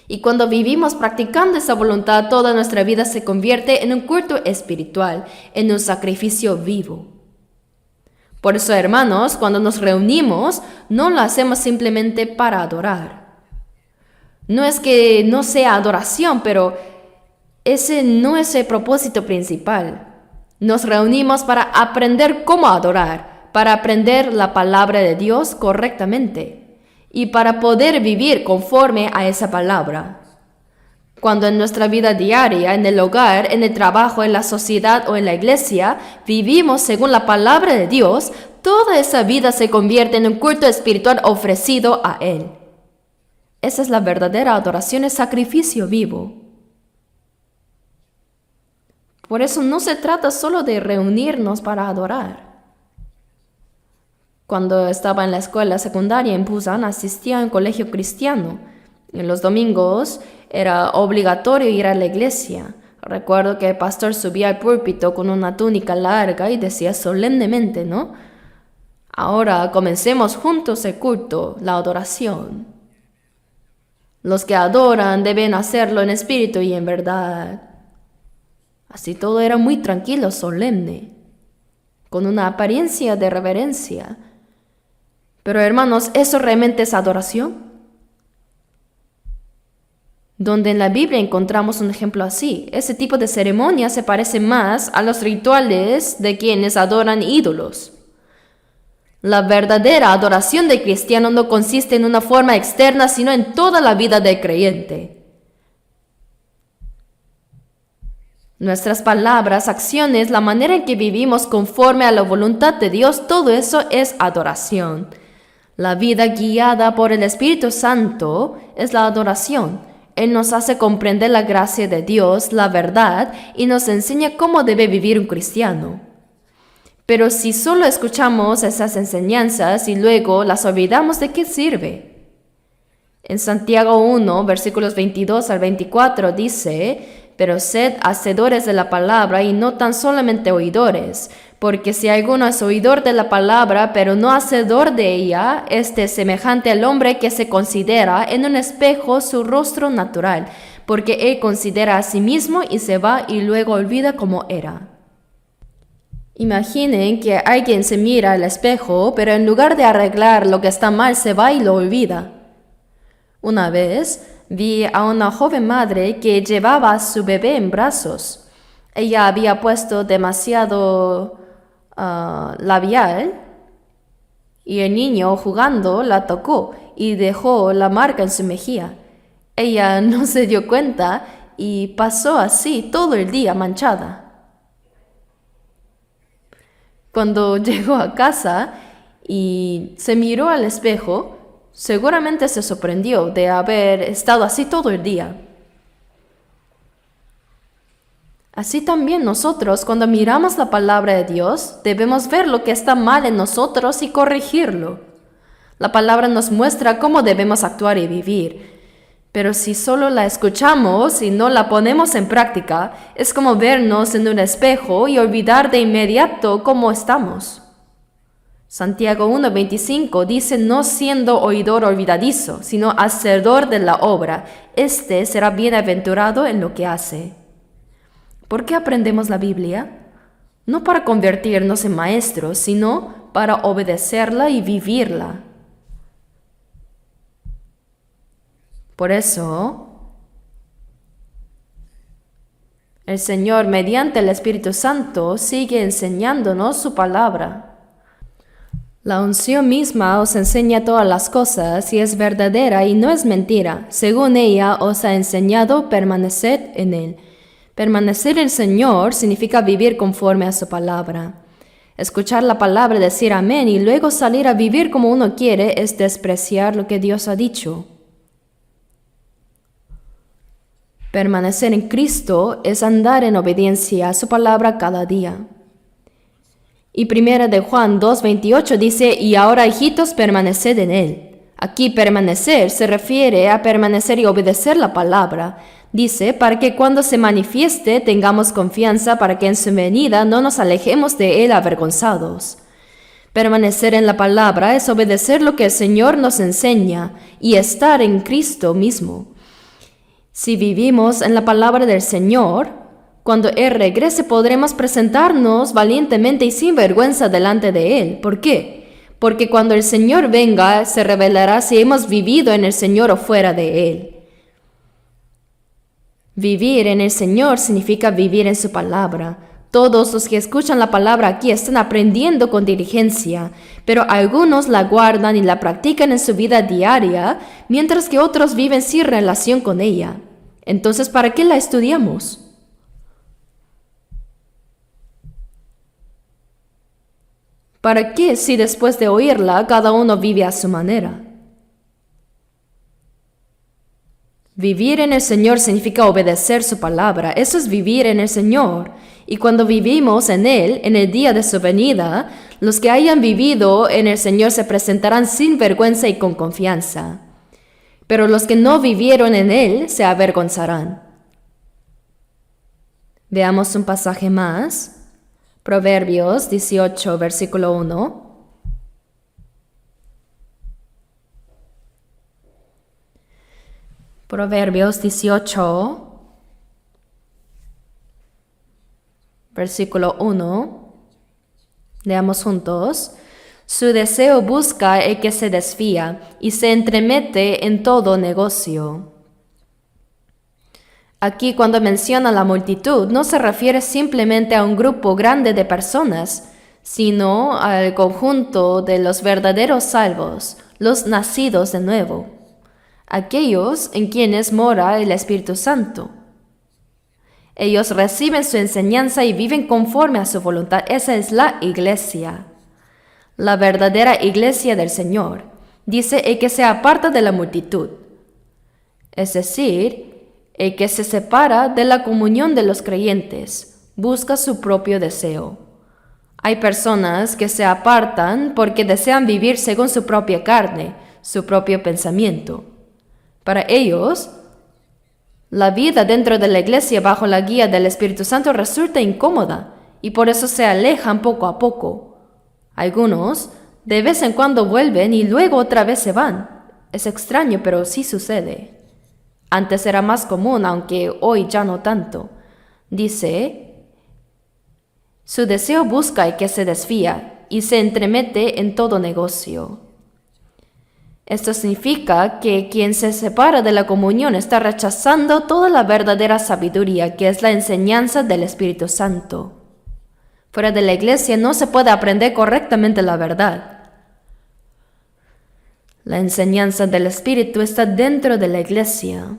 Y cuando vivimos practicando esa voluntad, toda nuestra vida se convierte en un culto espiritual, en un sacrificio vivo. Por eso, hermanos, cuando nos reunimos, no lo hacemos simplemente para adorar. No es que no sea adoración, pero ese no es el propósito principal. Nos reunimos para aprender cómo adorar, para aprender la palabra de Dios correctamente y para poder vivir conforme a esa palabra. Cuando en nuestra vida diaria, en el hogar, en el trabajo, en la sociedad o en la iglesia, vivimos según la palabra de Dios, toda esa vida se convierte en un culto espiritual ofrecido a Él. Esa es la verdadera adoración, es sacrificio vivo. Por eso no se trata solo de reunirnos para adorar. Cuando estaba en la escuela secundaria en Busan, asistía a un colegio cristiano. En los domingos era obligatorio ir a la iglesia. Recuerdo que el pastor subía al púlpito con una túnica larga y decía solemnemente, ¿no? Ahora comencemos juntos el culto, la adoración. Los que adoran deben hacerlo en espíritu y en verdad. Así todo era muy tranquilo, solemne, con una apariencia de reverencia. Pero hermanos, ¿eso realmente es adoración? Donde en la Biblia encontramos un ejemplo así. Ese tipo de ceremonia se parece más a los rituales de quienes adoran ídolos. La verdadera adoración del cristiano no consiste en una forma externa, sino en toda la vida del creyente. Nuestras palabras, acciones, la manera en que vivimos conforme a la voluntad de Dios, todo eso es adoración. La vida guiada por el Espíritu Santo es la adoración. Él nos hace comprender la gracia de Dios, la verdad, y nos enseña cómo debe vivir un cristiano. Pero si solo escuchamos esas enseñanzas y luego las olvidamos, ¿de qué sirve? En Santiago 1, versículos 22 al 24 dice: pero sed hacedores de la palabra y no tan solamente oidores, porque si alguno es oidor de la palabra, pero no hacedor de ella, este es semejante al hombre que se considera en un espejo su rostro natural, porque él considera a sí mismo y se va y luego olvida cómo era. Imaginen que alguien se mira al espejo, pero en lugar de arreglar lo que está mal, se va y lo olvida. Una vez vi a una joven madre que llevaba a su bebé en brazos. Ella había puesto demasiado labial y el niño jugando la tocó y dejó la marca en su mejilla. Ella no se dio cuenta y pasó así todo el día manchada. Cuando llegó a casa y se miró al espejo, seguramente se sorprendió de haber estado así todo el día. Así también nosotros, cuando miramos la palabra de Dios, debemos ver lo que está mal en nosotros y corregirlo. La palabra nos muestra cómo debemos actuar y vivir. Pero si solo la escuchamos y no la ponemos en práctica, es como vernos en un espejo y olvidar de inmediato cómo estamos. Santiago 1:25 dice: no siendo oidor olvidadizo, sino hacedor de la obra, este será bienaventurado en lo que hace. ¿Por qué aprendemos la Biblia? No para convertirnos en maestros, sino para obedecerla y vivirla. Por eso, el Señor, mediante el Espíritu Santo, sigue enseñándonos su palabra. La unción misma os enseña todas las cosas y es verdadera y no es mentira. Según ella os ha enseñado, permaneced en él. Permanecer en el Señor significa vivir conforme a su palabra. Escuchar la palabra, decir amén y luego salir a vivir como uno quiere es despreciar lo que Dios ha dicho. Permanecer en Cristo es andar en obediencia a su palabra cada día. Y 1 de Juan 2:28 dice: y ahora, hijitos, permaneced en él. Aquí permanecer se refiere a permanecer y obedecer la palabra. Dice, para que cuando se manifieste tengamos confianza, para que en su venida no nos alejemos de él avergonzados. Permanecer en la palabra es obedecer lo que el Señor nos enseña y estar en Cristo mismo. Si vivimos en la palabra del Señor, cuando Él regrese podremos presentarnos valientemente y sin vergüenza delante de Él. ¿Por qué? Porque cuando el Señor venga, se revelará si hemos vivido en el Señor o fuera de Él. Vivir en el Señor significa vivir en su palabra. Todos los que escuchan la palabra aquí están aprendiendo con diligencia, pero algunos la guardan y la practican en su vida diaria, mientras que otros viven sin relación con ella. Entonces, ¿para qué la estudiamos? ¿Para qué si después de oírla cada uno vive a su manera? Vivir en el Señor significa obedecer su palabra. Eso es vivir en el Señor. Y cuando vivimos en Él, en el día de su venida, los que hayan vivido en el Señor se presentarán sin vergüenza y con confianza. Pero los que no vivieron en Él se avergonzarán. Veamos un pasaje más. Proverbios 18, versículo 1. Proverbios 18, versículo 1. Leamos juntos. Su deseo busca el que se desvía y se entremete en todo negocio. Aquí cuando menciona la multitud no se refiere simplemente a un grupo grande de personas, sino al conjunto de los verdaderos salvos, los nacidos de nuevo, aquellos en quienes mora el Espíritu Santo. Ellos reciben su enseñanza y viven conforme a su voluntad. Esa es la iglesia, la verdadera iglesia del Señor. Dice el que se aparta de la multitud, es decir, el que se separa de la comunión de los creyentes, busca su propio deseo. Hay personas que se apartan porque desean vivir según su propia carne, su propio pensamiento. Para ellos, la vida dentro de la iglesia bajo la guía del Espíritu Santo resulta incómoda y por eso se alejan poco a poco. Algunos de vez en cuando vuelven y luego otra vez se van. Es extraño, pero sí sucede. Antes era más común, aunque hoy ya no tanto. Dice, su deseo busca el que se desvía y se entremete en todo negocio. Esto significa que quien se separa de la comunión está rechazando toda la verdadera sabiduría, que es la enseñanza del Espíritu Santo. Fuera de la iglesia no se puede aprender correctamente la verdad. La enseñanza del Espíritu está dentro de la iglesia.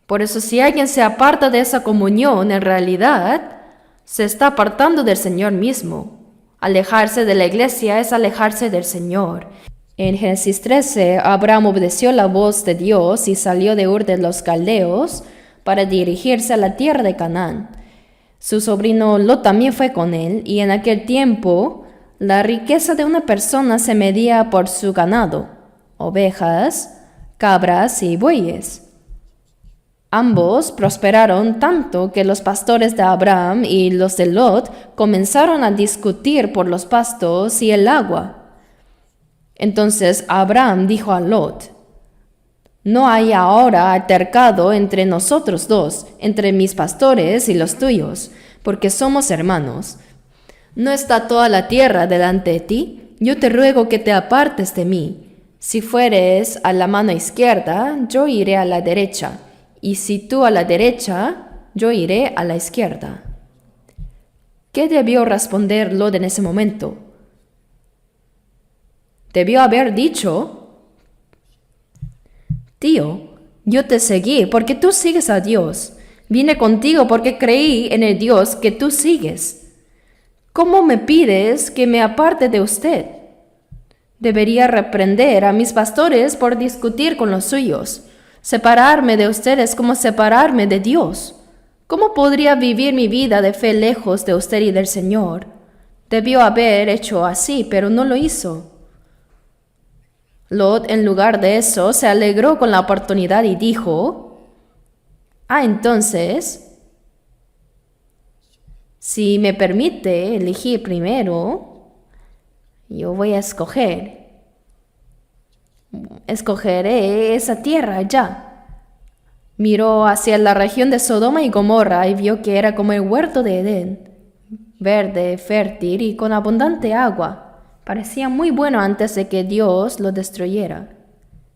Por eso si alguien se aparta de esa comunión, en realidad se está apartando del Señor mismo. Alejarse de la iglesia es alejarse del Señor. En Génesis 13, Abraham obedeció la voz de Dios y salió de Ur de los Caldeos para dirigirse a la tierra de Canaán. Su sobrino Lot también fue con él, y en aquel tiempo la riqueza de una persona se medía por su ganado, ovejas, cabras y bueyes. Ambos prosperaron tanto que los pastores de Abraham y los de Lot comenzaron a discutir por los pastos y el agua. Entonces Abraham dijo a Lot, no hay ahora altercado entre nosotros dos, entre mis pastores y los tuyos, porque somos hermanos. ¿No está toda la tierra delante de ti? Yo te ruego que te apartes de mí. Si fueres a la mano izquierda, yo iré a la derecha, y si tú a la derecha, yo iré a la izquierda. ¿Qué debió responder Lot en ese momento? Debió haber dicho, tío, yo te seguí porque tú sigues a Dios. Vine contigo porque creí en el Dios que tú sigues. ¿Cómo me pides que me aparte de usted? Debería reprender a mis pastores por discutir con los suyos. Separarme de ustedes como separarme de Dios. ¿Cómo podría vivir mi vida de fe lejos de usted y del Señor? Debió haber hecho así, pero no lo hizo. Lot, en lugar de eso, se alegró con la oportunidad y dijo, entonces, si me permite elegir primero, yo voy a escogeré esa tierra allá. Miró hacia la región de Sodoma y Gomorra y vio que era como el huerto de Edén, verde, fértil y con abundante agua. Parecía muy bueno antes de que Dios lo destruyera.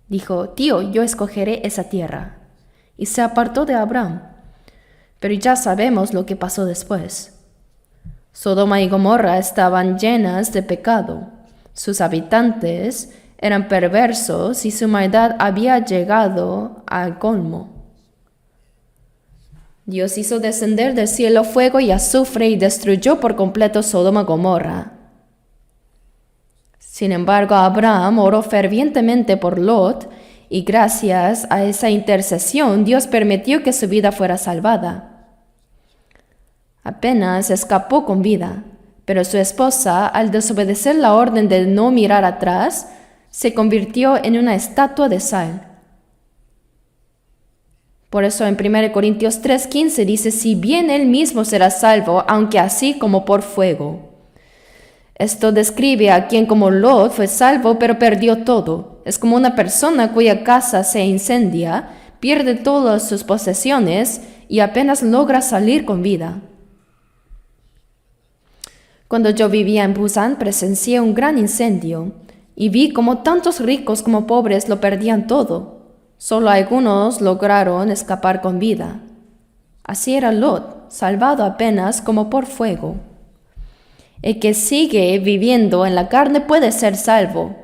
Dijo, tío, yo escogeré esa tierra. Y se apartó de Abraham. Pero ya sabemos lo que pasó después. Sodoma y Gomorra estaban llenas de pecado. Sus habitantes eran perversos y su maldad había llegado al colmo. Dios hizo descender del cielo fuego y azufre y destruyó por completo Sodoma y Gomorra. Sin embargo, Abraham oró fervientemente por Lot y gracias a esa intercesión Dios permitió que su vida fuera salvada. Apenas escapó con vida, pero su esposa, al desobedecer la orden de no mirar atrás, se convirtió en una estatua de sal. Por eso en 1 Corintios 3:15 dice, si bien él mismo será salvo, aunque así como por fuego. Esto describe a quien como Lot fue salvo, pero perdió todo, Es como una persona cuya casa se incendia, pierde todas sus posesiones y apenas logra salir con vida. Cuando yo vivía en Busan, presencié un gran incendio y vi cómo tantos ricos como pobres lo perdían todo. Solo algunos lograron escapar con vida. Así era Lot, salvado apenas como por fuego. El que sigue viviendo en la carne puede ser salvo,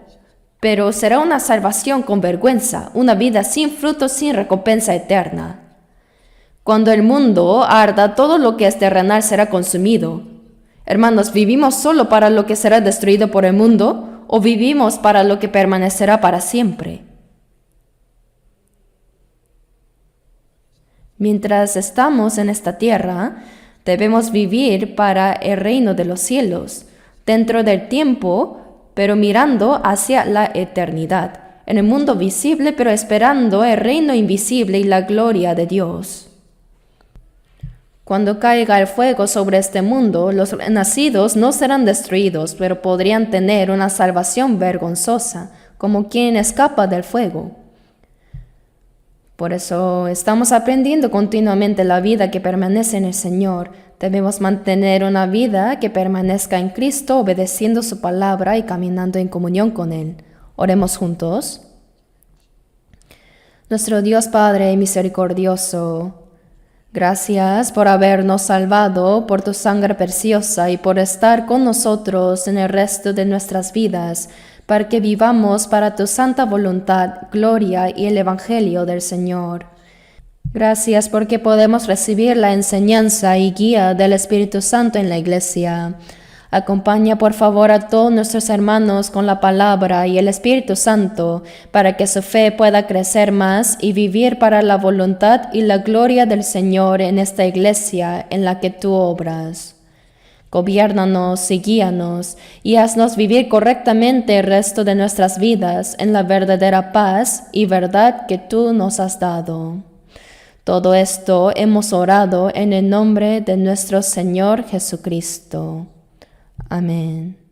pero será una salvación con vergüenza, una vida sin fruto, sin recompensa eterna. Cuando el mundo arda, todo lo que es terrenal será consumido. Hermanos, ¿vivimos solo para lo que será destruido por el mundo o vivimos para lo que permanecerá para siempre? Mientras estamos en esta tierra, debemos vivir para el reino de los cielos, dentro del tiempo, pero mirando hacia la eternidad, en el mundo visible, pero esperando el reino invisible y la gloria de Dios. Cuando caiga el fuego sobre este mundo, los nacidos no serán destruidos, pero podrían tener una salvación vergonzosa, como quien escapa del fuego. Por eso estamos aprendiendo continuamente la vida que permanece en el Señor. Debemos mantener una vida que permanezca en Cristo, obedeciendo su palabra y caminando en comunión con Él. Oremos juntos. Nuestro Dios Padre misericordioso, gracias por habernos salvado por tu sangre preciosa y por estar con nosotros en el resto de nuestras vidas, para que vivamos para tu santa voluntad, gloria y el Evangelio del Señor. Gracias porque podemos recibir la enseñanza y guía del Espíritu Santo en la Iglesia. Acompaña por favor a todos nuestros hermanos con la palabra y el Espíritu Santo, para que su fe pueda crecer más y vivir para la voluntad y la gloria del Señor en esta Iglesia en la que tú obras. Gobiérnanos y guíanos, y haznos vivir correctamente el resto de nuestras vidas en la verdadera paz y verdad que tú nos has dado. Todo esto hemos orado en el nombre de nuestro Señor Jesucristo. Amén.